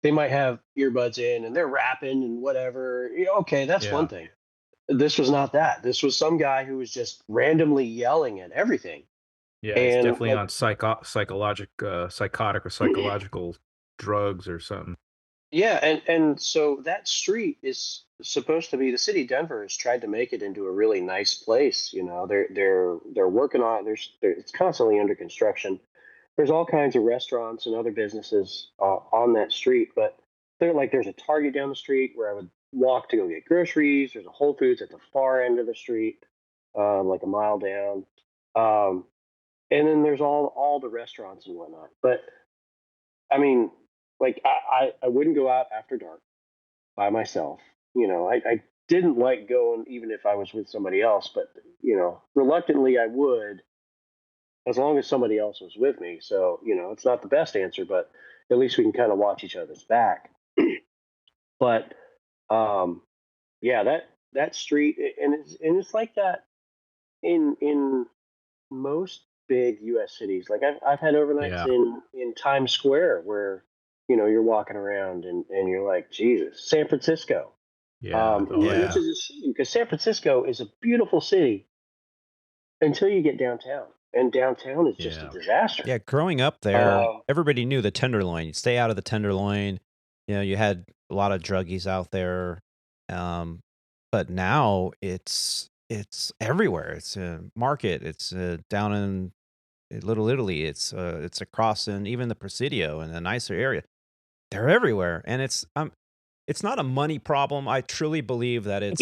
they might have earbuds in and they're rapping and whatever. Okay, that's Yeah. one thing. This was not that. This was some guy who was just randomly yelling at everything. Yeah, it's And, definitely like- on psychotic or psychological drugs or something. Yeah, and so that street is supposed to be, the city of Denver has tried to make it into a really nice place. They're working on it. It's constantly under construction. There's all kinds of restaurants and other businesses on that street, but there's a Target down the street where I would walk to go get groceries. There's a Whole Foods at the far end of the street, like a mile down. And then there's all the restaurants and whatnot. But I mean, like I wouldn't go out after dark by myself. I didn't like going even if I was with somebody else, but reluctantly I would, as long as somebody else was with me. So, it's not the best answer, but at least we can kind of watch each other's back. But yeah, that street, and it's like that in most big U.S. cities. Like I've had overnights in Times Square where you're walking around and you're like, Jesus. San Francisco, Yeah. which is a shame because San Francisco is a beautiful city until you get downtown, and downtown is just a disaster. Yeah, growing up there, everybody knew the Tenderloin. You'd stay out of the Tenderloin. You had a lot of druggies out there. But now it's everywhere. It's a market. It's down in Little Italy. It's across in even the Presidio and a nicer area. They're everywhere, and it's not a money problem. I truly believe that it's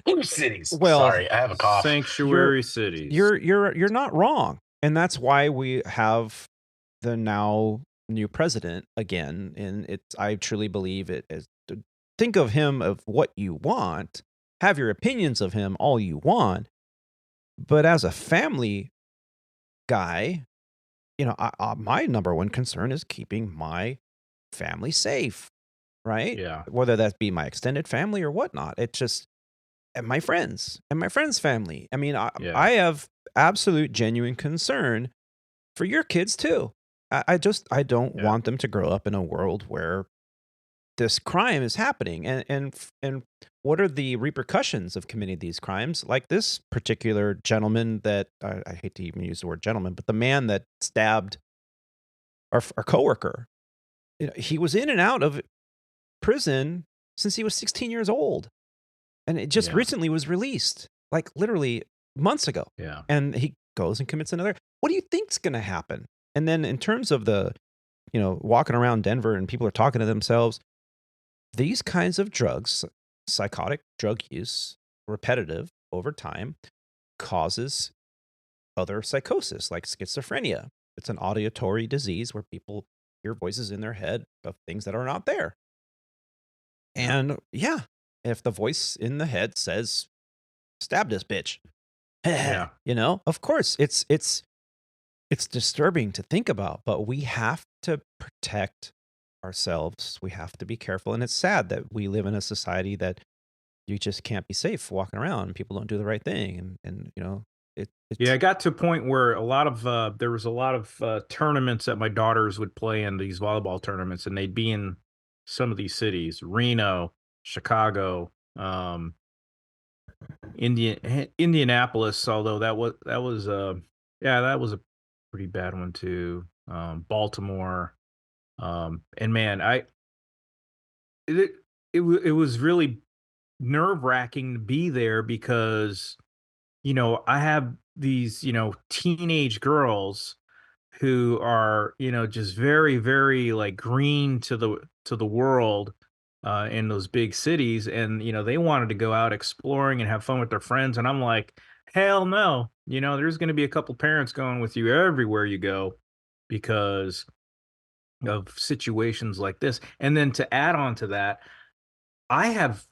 Blue cities. Well, sorry, I have a cough. Sanctuary cities. You're not wrong, and that's why we have the now new president again. And I truly believe it is. Think of him of what you want. Have your opinions of him all you want, but as a family guy, my number one concern is keeping my family safe, right? Yeah. Whether that be my extended family or whatnot. It's just and my friends family. I mean, I have absolute genuine concern for your kids too. I don't want them to grow up in a world where this crime is happening, and what are the repercussions of committing these crimes? Like this particular gentleman that I hate to even use the word gentleman, but the man that stabbed our coworker. He was in and out of prison since he was 16 years old, and it just recently was released, like literally months ago. Yeah. And he goes and commits another. What do you think's going to happen? And then in terms of the, walking around Denver and people are talking to themselves, these kinds of drugs, psychotic drug use, repetitive over time, causes other psychosis like schizophrenia. It's an auditory disease where people hear voices in their head of things that are not there. And yeah, if the voice in the head says, "Stab this bitch," Yeah. of course it's disturbing to think about, but we have to protect ourselves. We have to be careful. And it's sad that we live in a society that you just can't be safe walking around. People don't do the right thing. And it's Yeah, I got to a point where there was a lot of tournaments that my daughters would play in, these volleyball tournaments, and they'd be in some of these cities, Reno, Chicago, Indianapolis, although that was that was a pretty bad one too. Baltimore, and man, it was really nerve-wracking to be there because I have these teenage girls who are just very, very like green to the world in those big cities, and they wanted to go out exploring and have fun with their friends, and I'm like, hell no. There's going to be a couple parents going with you everywhere you go because of situations like this. And then to add on to that, I have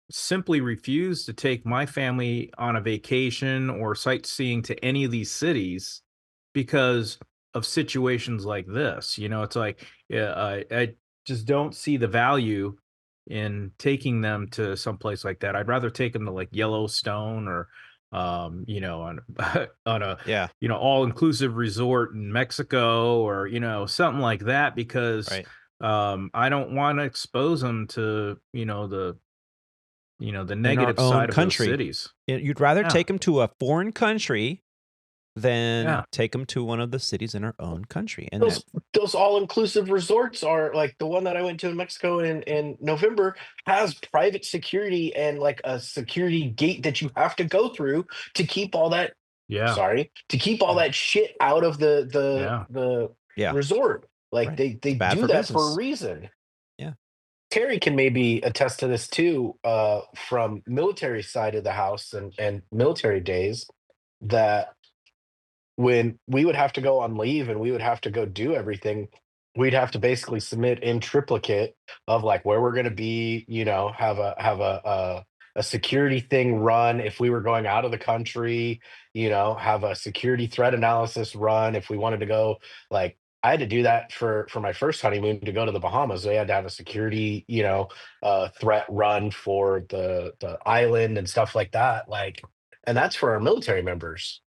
simply refused to take my family on a vacation or sightseeing to any of these cities because of situations like this. It's like, yeah, I just don't see the value in taking them to someplace like that. I'd rather take them to like Yellowstone or, on on a yeah, all inclusive resort in Mexico or something like that because right. I don't want to expose them to the In our negative own side of those country. cities. You'd rather Yeah. take them to a foreign country than Yeah. take them to one of the cities in our own country. And Those all-inclusive resorts are like the one that I went to in Mexico in November has private security and like a security gate that you have to go through to keep all that Yeah. to keep all that shit out of Yeah. the yeah, resort. Like right. they It's bad do for that for a business. reason. Yeah. Terry can maybe attest to this too, from military side of the house and military days, that when we would have to go on leave and we would have to go do everything, we'd have to basically submit in triplicate of like where we're going to be, have a security thing run if we were going out of the country, have a security threat analysis run if we wanted to go. Like I had to do that for my first honeymoon to go to the Bahamas. They had to have a security, threat run for the island and stuff like that. Like, and that's for our military members.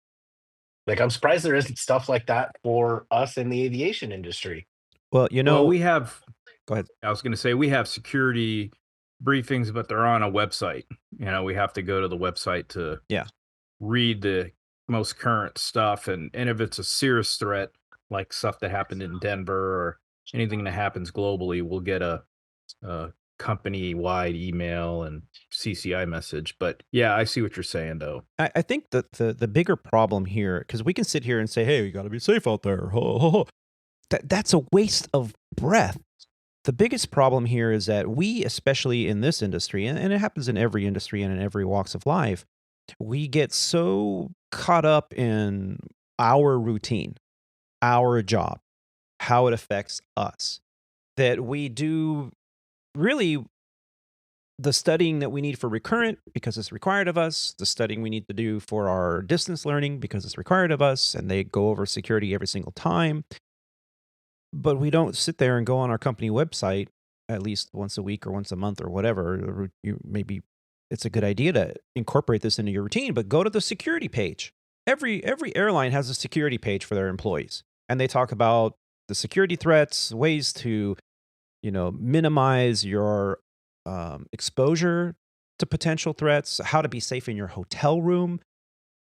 Like, I'm surprised there isn't stuff like that for us in the aviation industry. Well, Well, we have go ahead. I was going to say we have security briefings, but they're on a website. We have to go to the website to Yeah. read the most current stuff, and if it's a serious threat, like stuff that happened in Denver or anything that happens globally, we'll get a company-wide email and CCI message. But yeah, I see what you're saying, though. I think that the bigger problem here, because we can sit here and say, hey, you got to be safe out there. That's a waste of breath. The biggest problem here is that we, especially in this industry, and it happens in every industry and in every walks of life, we get so caught up in our routine, our job, how it affects us, that we do really the studying that we need for recurrent because it's required of us, the studying we need to do for our distance learning because it's required of us, and they go over security every single time. But we don't sit there and go on our company website at least once a week or once a month or whatever. Maybe it's a good idea to incorporate this into your routine, but go to the security page. Every airline has a security page for their employees, and they talk about the security threats, ways to, minimize your exposure to potential threats, how to be safe in your hotel room,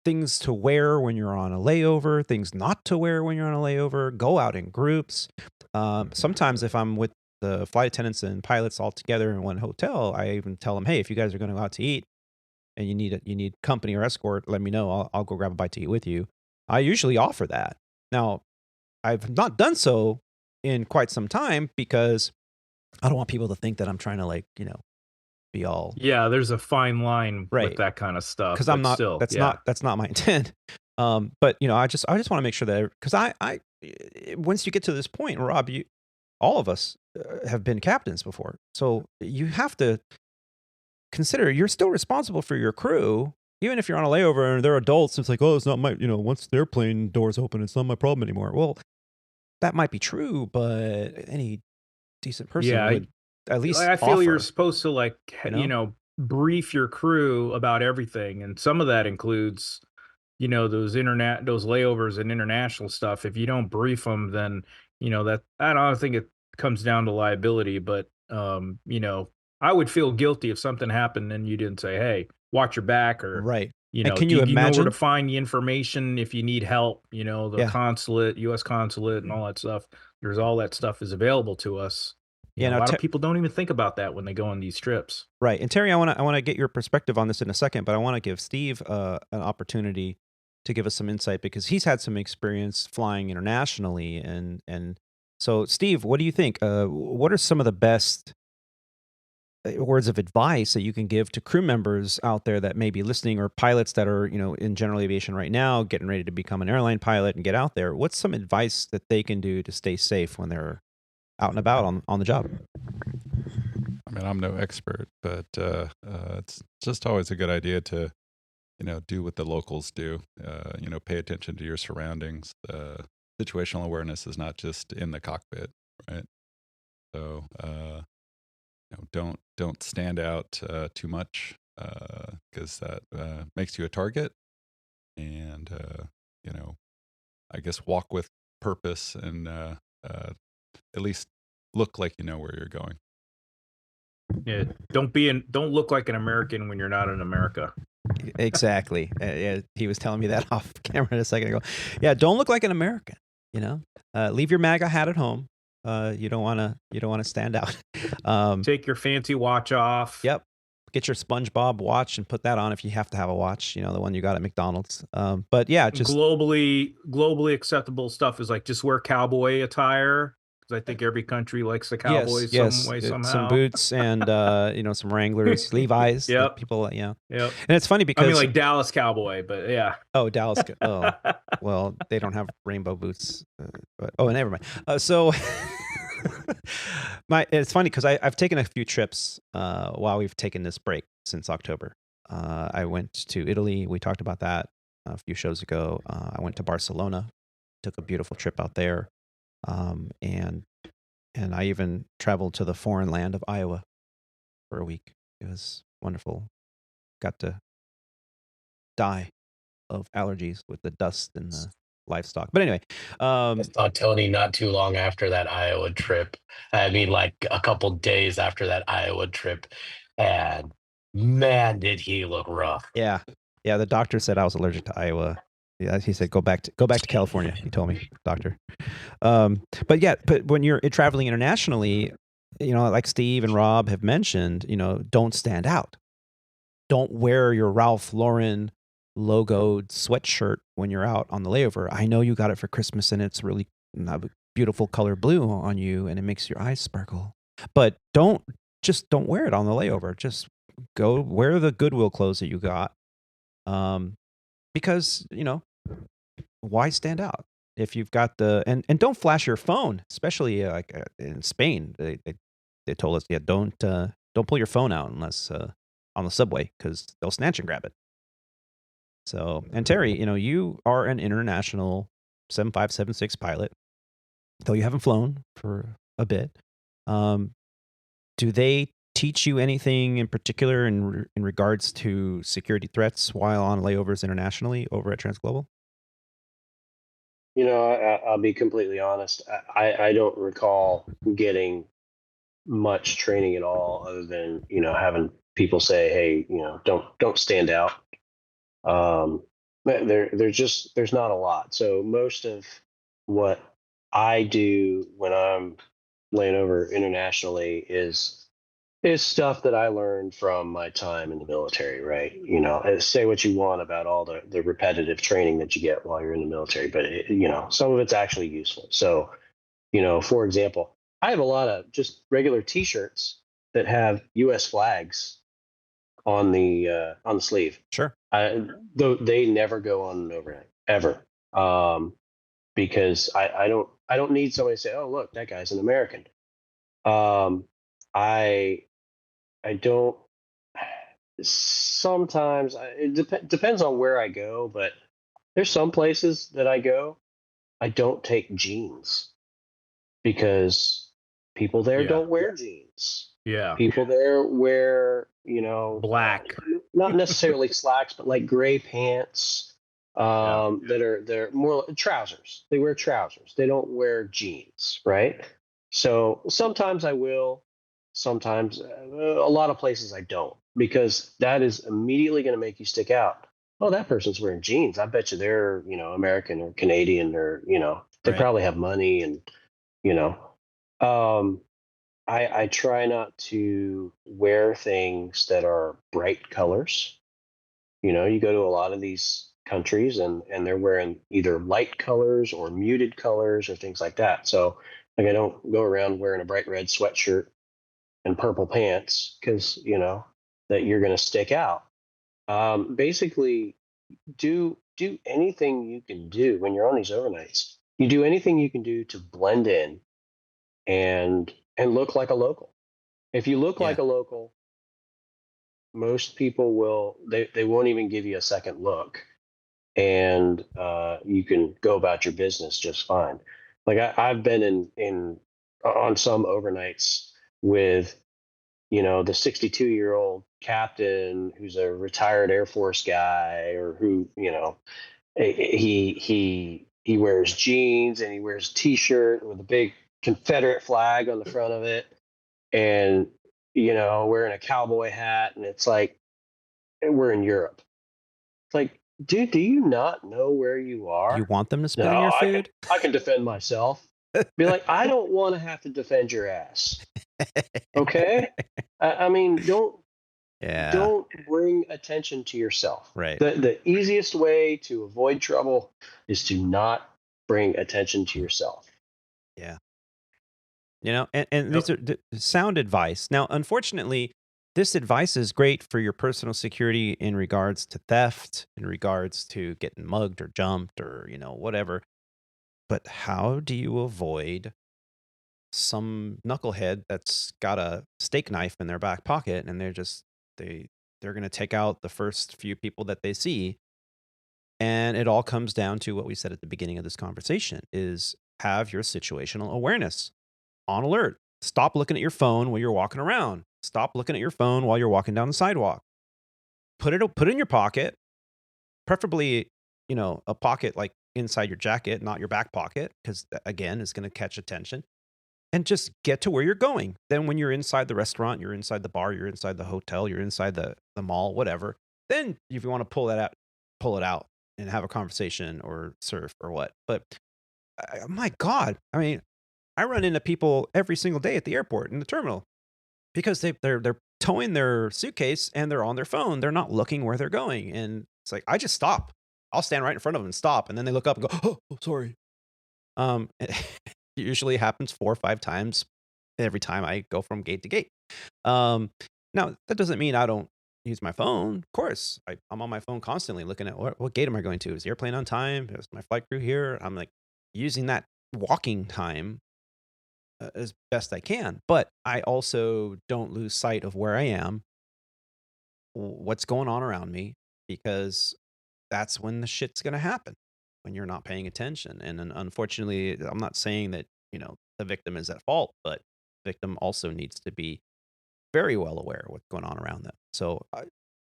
things to wear when you're on a layover, things not to wear when you're on a layover, go out in groups. Sometimes if I'm with the flight attendants and pilots all together in one hotel, I even tell them, hey, if you guys are going to go out to eat and you need company or escort, let me know. I'll go grab a bite to eat with you. I usually offer that. Now, I've not done so in quite some time because I don't want people to think that I'm trying to like, be all Yeah, there's a fine line with right. that kind of stuff, Because I'm but not. still, That's yeah. not my intent. But I just want to make sure that because once you get to this point, Rob, all of us have been captains before, so you have to consider you're still responsible for your crew, even if you're on a layover and they're adults. It's like, oh, it's not my. Once their plane doors open, it's not my problem anymore. Well, that might be true, but any decent person Yeah, would at least I feel you're offer. supposed to like brief your crew about everything, and some of that includes those layovers and international stuff. If you don't brief them, then that I don't think it comes down to liability, but I would feel guilty if something happened and you didn't say, hey, watch your back, or Right. And can do you you know where to imagine? find the information if you need help? The Yeah. consulate, U.S. consulate, and all that stuff. There's all that stuff is available to us. Yeah. A Now, lot of people don't even think about that when they go on these trips. right. And Terry, I want to get your perspective on this in a second, but I want to give Steve an opportunity to give us some insight because he's had some experience flying internationally, and so Steve, what do you think? What are some of the best words of advice that you can give to crew members out there that may be listening, or pilots that are in general aviation right now, getting ready to become an airline pilot and get out there? What's some advice that they can do to stay safe when they're out and about on the job? I mean, I'm no expert, but it's just always a good idea to, do what the locals do. Pay attention to your surroundings. Situational awareness is not just in the cockpit, right? So, don't stand out too much because that makes you a target. And I guess walk with purpose and at least look like you know where you're going. Yeah, don't look like an American when you're not in America. Exactly. Yeah, he was telling me that off camera a second ago. Yeah, don't look like an American. Leave your MAGA hat at home. You don't want to stand out. Take your fancy watch off. Yep. Get your SpongeBob watch and put that on if you have to have a watch. The one you got at McDonald's. But yeah, just Globally acceptable stuff is like just wear cowboy attire, because I think every country likes the Cowboys some way some somehow. boots and some Wranglers, Levi's. Yep. People, Yep. And it's funny I because mean, like Dallas Cowboy, but yeah. oh, Dallas. Oh, well, they don't have rainbow boots. Never mind. So it's funny because I've taken a few trips while we've taken this break since October. I went to Italy. We talked about that a few shows ago. I went to Barcelona, took a beautiful trip out there, and I even traveled to the foreign land of Iowa for a week. It was wonderful. Got to die of allergies with the dust and the livestock. But anyway, I saw Tony not too long after that Iowa trip. I mean, like a couple days after that Iowa trip, and man, did he look rough. yeah. The doctor said I was allergic to Iowa. Yeah, he said go back to California. He told me, doctor. But when you're traveling internationally, like Steve and Rob have mentioned, don't stand out. Don't wear your Ralph Lauren logoed sweatshirt when you're out on the layover. I know you got it for Christmas and it's really beautiful color blue on you and it makes your eyes sparkle. But don't wear it on the layover. Just go wear the Goodwill clothes that you got. Because, why stand out? If you've got and don't flash your phone, especially in Spain. They told us, don't pull your phone out unless on the subway because they'll snatch and grab it. So, and Terry, you are an international 7576 pilot, though you haven't flown for a bit. Do they teach you anything in particular in regards to security threats while on layovers internationally over at Transglobal? I'll be completely honest. I don't recall getting much training at all, other than having people say, "Hey, don't stand out." There's not a lot. So most of what I do when I'm laying over internationally is It's stuff that I learned from my time in the military, right? Say what you want about all the repetitive training that you get while you're in the military, but some of it's actually useful. So, for example, I have a lot of just regular T-shirts that have U.S. flags on the sleeve. Sure. Though they never go on an overnight ever, because I don't need somebody to say, oh look, that guy's an American. I I don't. Sometimes depends on where I go, but there's some places that I go, I don't take jeans because people there Yeah. don't wear jeans. Yeah. People there wear, Black. not necessarily slacks, but like gray pants, Yeah. they're more trousers. They wear trousers. They don't wear jeans, right? So sometimes I will, sometimes a lot of places I don't, because that is immediately going to make you stick out. Oh, that person's wearing jeans. I bet you they're, American or Canadian, or, they Right. probably have money, and, you know, um, I try not to wear things that are bright colors. You go to a lot of these countries, and they're wearing either light colors or muted colors or things like that. So like I don't go around wearing a bright red sweatshirt and purple pants, because that you're going to stick out. Basically, do anything you can do when you're on these overnights. You do anything you can do to blend in and look like a local. If you look Yeah. like a local, most people they won't even give you a second look, and you can go about your business just fine. Like I've been in on some overnights with the 62-year-old captain who's a retired Air Force guy, or who he wears jeans and he wears a t-shirt with a big Confederate flag on the front of it, and wearing a cowboy hat, and it's like we're in Europe. It's like, dude, do you not know where you are? You want them to spit No, in your I can food? I can defend myself. Be like, I don't want to have to defend your ass. Okay? I mean, Yeah. don't bring attention to yourself. Right. The easiest way to avoid trouble is to not bring attention to yourself. Yeah. And these are sound advice. Now, unfortunately, this advice is great for your personal security in regards to theft, in regards to getting mugged or jumped or, whatever. But how do you avoid some knucklehead that's got a steak knife in their back pocket, and they're going to take out the first few people that they see? And it all comes down to what we said at the beginning of this conversation: is have your situational awareness on alert. Stop looking at your phone while you're walking around. Stop looking at your phone while you're walking down the sidewalk. Put it in your pocket, preferably, a pocket like inside your jacket, not your back pocket, because again, it's going to catch attention. And just get to where you're going. Then when you're inside the restaurant, you're inside the bar, you're inside the hotel, you're inside the mall, whatever. Then if you want to pull it out and have a conversation or surf or what. But my God, I mean, I run into people every single day at the airport in the terminal because they're towing their suitcase and they're on their phone. They're not looking where they're going. And it's like, I just stop. I'll stand right in front of them and stop. And then they look up and go, oh, sorry. It usually happens 4 or 5 times every time I go from gate to gate. Now, that doesn't mean I don't use my phone. Of course, I'm on my phone constantly looking at what gate am I going to? Is the airplane on time? Is my flight crew here? I'm like using that walking time as best I can. But I also don't lose sight of where I am, what's going on around me, because that's when the shit's going to happen, when you're not paying attention. And unfortunately, I'm not saying that, the victim is at fault, but the victim also needs to be very well aware of what's going on around them. So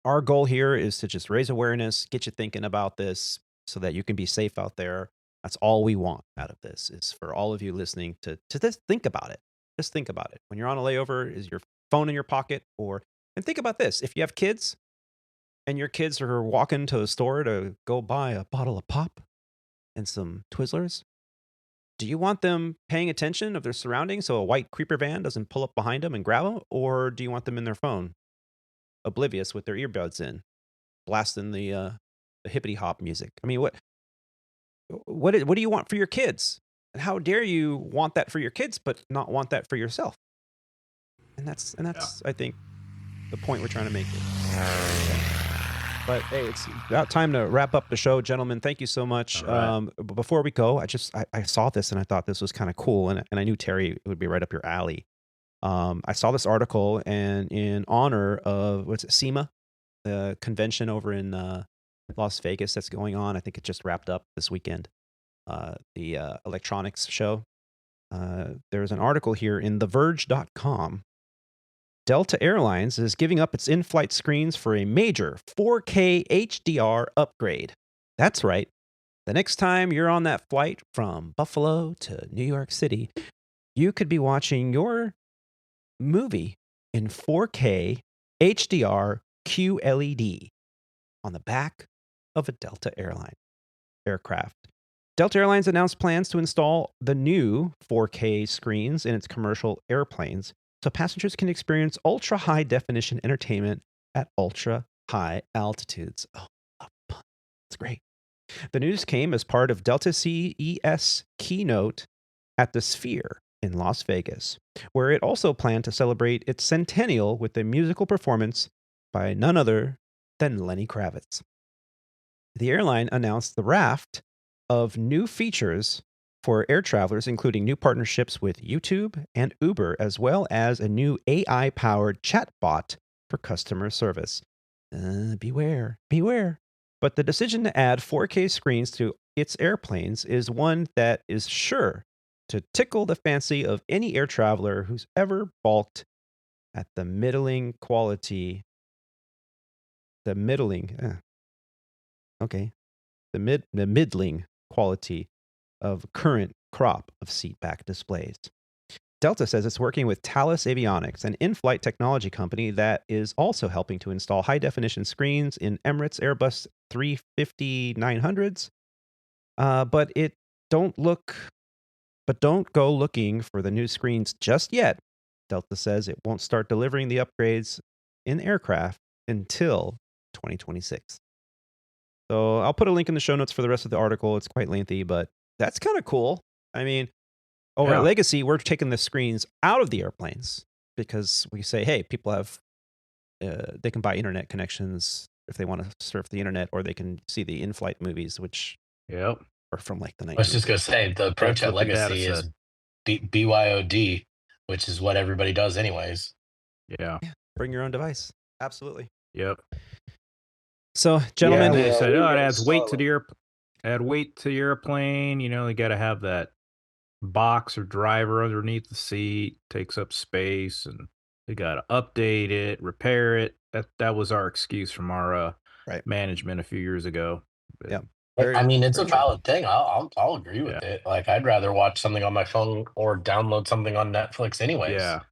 our goal here is to just raise awareness, get you thinking about this so that you can be safe out there. That's all we want out of this, is for all of you listening to just think about it. Just think about it. When you're on a layover, is your phone in your pocket? And think about this. If you have kids and your kids are walking to the store to go buy a bottle of pop and some Twizzlers, Do you want them paying attention of their surroundings so a white creeper van doesn't pull up behind them and grab them? Or do you want them in their phone, oblivious with their earbuds in, blasting the hippity hop music? I mean, what do you want for your kids? And how dare you want that for your kids, but not want that for yourself? And that's I think the point we're trying to make here. But hey, it's about time to wrap up the show, gentlemen. Thank you so much. All right. Before we go, I saw this and I thought this was kind of cool, and I knew Terry would be right up your alley. I saw this article, and in honor of SEMA, the convention over in Las Vegas that's going on. I think it just wrapped up this weekend. The electronics show. There's an article here in TheVerge.com. Delta Airlines is giving up its in-flight screens for a major 4K HDR upgrade. That's right. The next time you're on that flight from Buffalo to New York City, you could be watching your movie in 4K HDR QLED on the back of a Delta Airline aircraft. Delta Airlines announced plans to install the new 4K screens in its commercial airplanes so passengers can experience ultra-high definition entertainment at ultra-high altitudes. Oh, that's great. The news came as part of Delta CES keynote at the Sphere in Las Vegas, where it also planned to celebrate its centennial with a musical performance by none other than Lenny Kravitz. The airline announced the raft of new features for air travelers, including new partnerships with YouTube and Uber, as well as a new AI-powered chatbot for customer service. Beware. But the decision to add 4K screens to its airplanes is one that is sure to tickle the fancy of any air traveler who's ever balked at the middling quality. The middling quality of current crop of seatback displays. Delta says it's working with Thales Avionics, an in-flight technology company that is also helping to install high-definition screens in Emirates Airbus 350-900s. But don't go looking for the new screens just yet. Delta says it won't start delivering the upgrades in aircraft until 2026. So I'll put a link in the show notes for the rest of the article. It's quite lengthy, but that's kind of cool. I mean, over at Legacy, we're taking the screens out of the airplanes because we say, hey, people have, they can buy internet connections if they want to surf the internet, or they can see the in-flight movies, which are from like the 1990s. I was just going to say, the approach at Legacy is BYOD, which is what everybody does anyways. Yeah. Bring your own device. Absolutely. Yep. So, gentlemen, they said, it adds weight to the airplane. You know, they got to have that box or driver underneath the seat, takes up space, and they got to update it, repair it. That was our excuse from our management a few years ago. Yeah. I mean, it's a valid thing. I'll agree with it. Like, I'd rather watch something on my phone or download something on Netflix anyways. Yeah.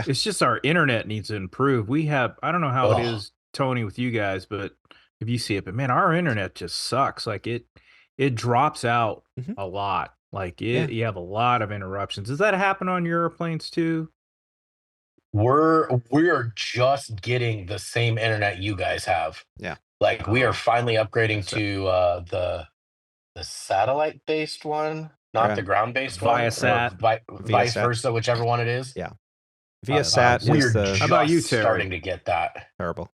It's just our internet needs to improve. We have, I don't know how it is, Tony, with you guys, but if you see it, but man, our internet just sucks. Like it drops out a lot. Like you have a lot of interruptions. Does that happen on your airplanes too? We're just getting the same internet you guys have. Yeah. Like we are finally upgrading to the satellite based one, not the ground based one. Viasat. Vice versa, whichever one it is. Yeah. Viasat is the. How about you, Terry? Starting to get that. Terrible.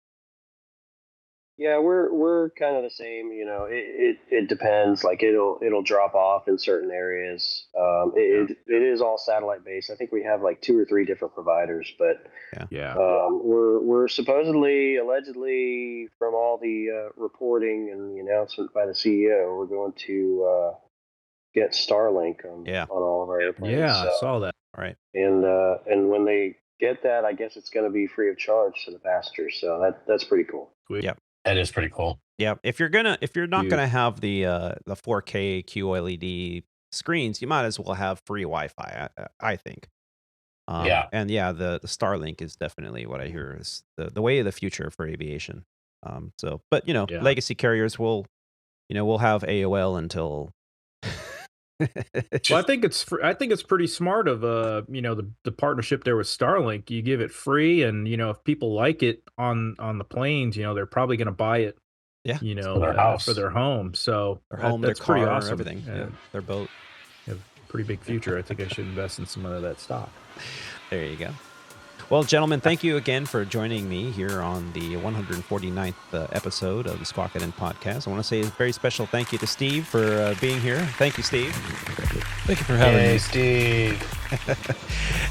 Yeah, we're kind of the same. You know, it depends. Like it'll drop off in certain areas. It is all satellite based. I think we have like 2 or 3 different providers, but we're supposedly, allegedly, from all the reporting and the announcement by the CEO, we're going to get Starlink on all of our airplanes. Yeah, I saw that. All right. And when they get that, I guess it's going to be free of charge to the passengers. So that's pretty cool. Sweet. Yep. That is pretty cool. Yeah, if you're not gonna have the 4K QLED screens, you might as well have free Wi-Fi. I think. And the Starlink is definitely what I hear is the way of the future for aviation. But legacy carriers will have AOL until Well, I think it's pretty smart of the partnership there with Starlink. You give it free, and if people like it on the planes, they're probably going to buy it. Yeah. For their house. For their home. So Their home, that's their pretty car, awesome. everything. Yeah, their boat. Have a pretty big future. I think I should invest in some of that stock. There you go. Well, gentlemen, thank you again for joining me here on the 149th episode of the Squawk Ident podcast. I want to say a very special thank you to Steve for being here. Thank you, Steve. Thank you for having me. Steve.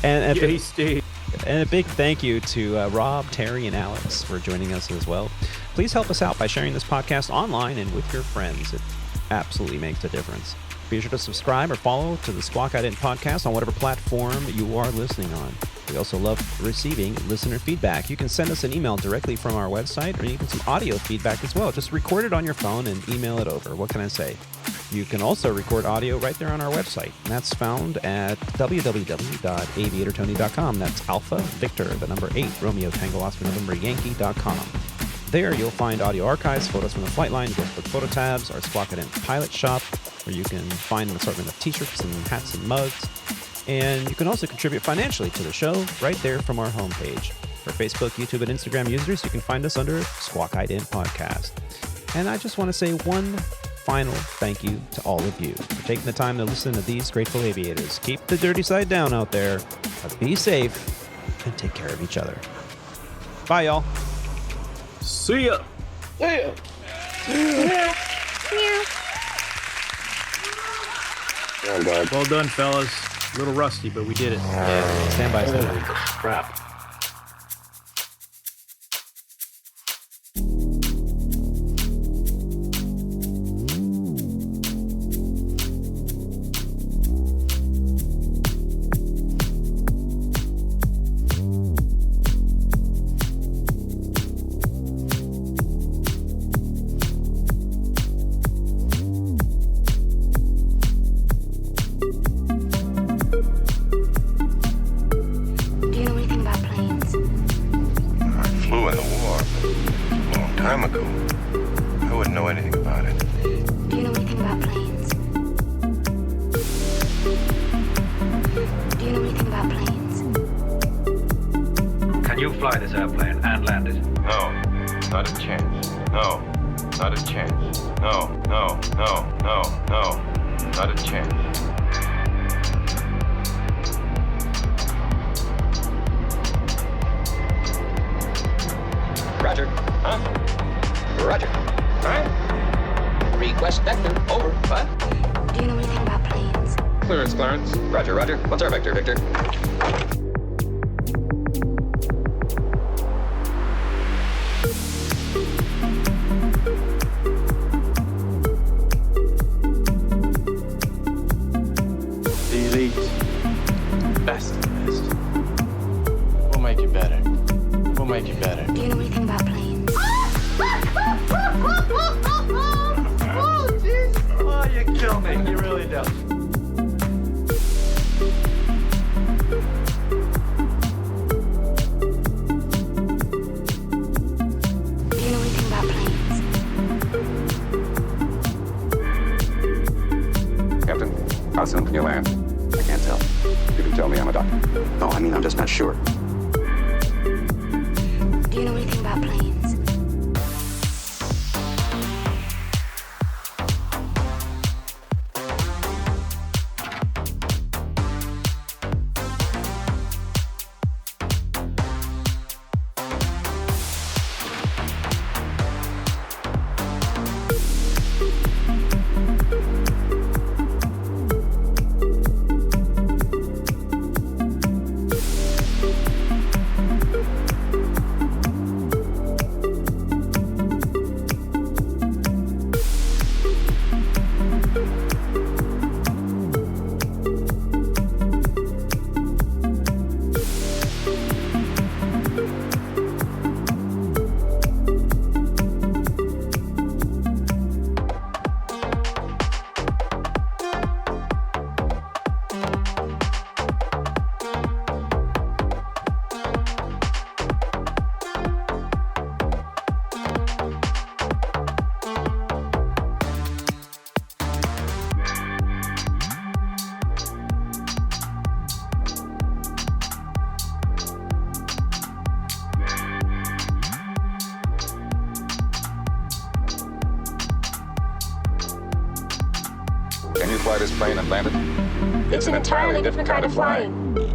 And Yay, Steve. And a big thank you to Rob, Terry, and Alex for joining us as well. Please help us out by sharing this podcast online and with your friends. It absolutely makes a difference. Be sure to subscribe or follow to the Squawk Ident podcast on whatever platform you are listening on. We also love receiving listener feedback. You can send us an email directly from our website, or even some audio feedback as well. Just record it on your phone and email it over. What can I say? You can also record audio right there on our website, and that's found at www.aviatortony.com. That's Alpha Victor, the number 8, Romeo Tango Oscar November Yankee.com. There you'll find audio archives, photos from the flight line, book photo tabs, our Squawk Ident pilot shop, where you can find an assortment of t-shirts and hats and mugs. And you can also contribute financially to the show right there from our homepage. For Facebook, YouTube, and Instagram users, you can find us under Squawk Ident Podcast. And I just want to say one final thank you to all of you for taking the time to listen to these grateful aviators. Keep the dirty side down out there, but be safe and take care of each other. Bye, y'all. See ya. Yeah. Oh, God. Well done, fellas. A little rusty, but we did it. Yeah, stand by. Crap. Time ago. I wouldn't know anything about it. Do you know anything about planes? Do you know anything about planes? Can you fly this airplane and land it? No, not a chance. No, not a chance. No, not a chance. Roger. Huh? Roger. Huh? Request vector. Over. What? Do you know anything about planes? Clearance, Clarence. Roger, Roger. What's our vector, Victor? The elite. Best of the best. We'll make you better. We'll make you better. Do you know anything about planes? Oh, jeez. Oh, you kill me. You really do. Do you know anything about planes? Captain, how soon can you land? I can't tell. You can tell me, I'm a doctor. No, I mean, I'm just not sure. Do you know anything about planes? Can you fly this plane and land it? It's an entirely different kind of flying.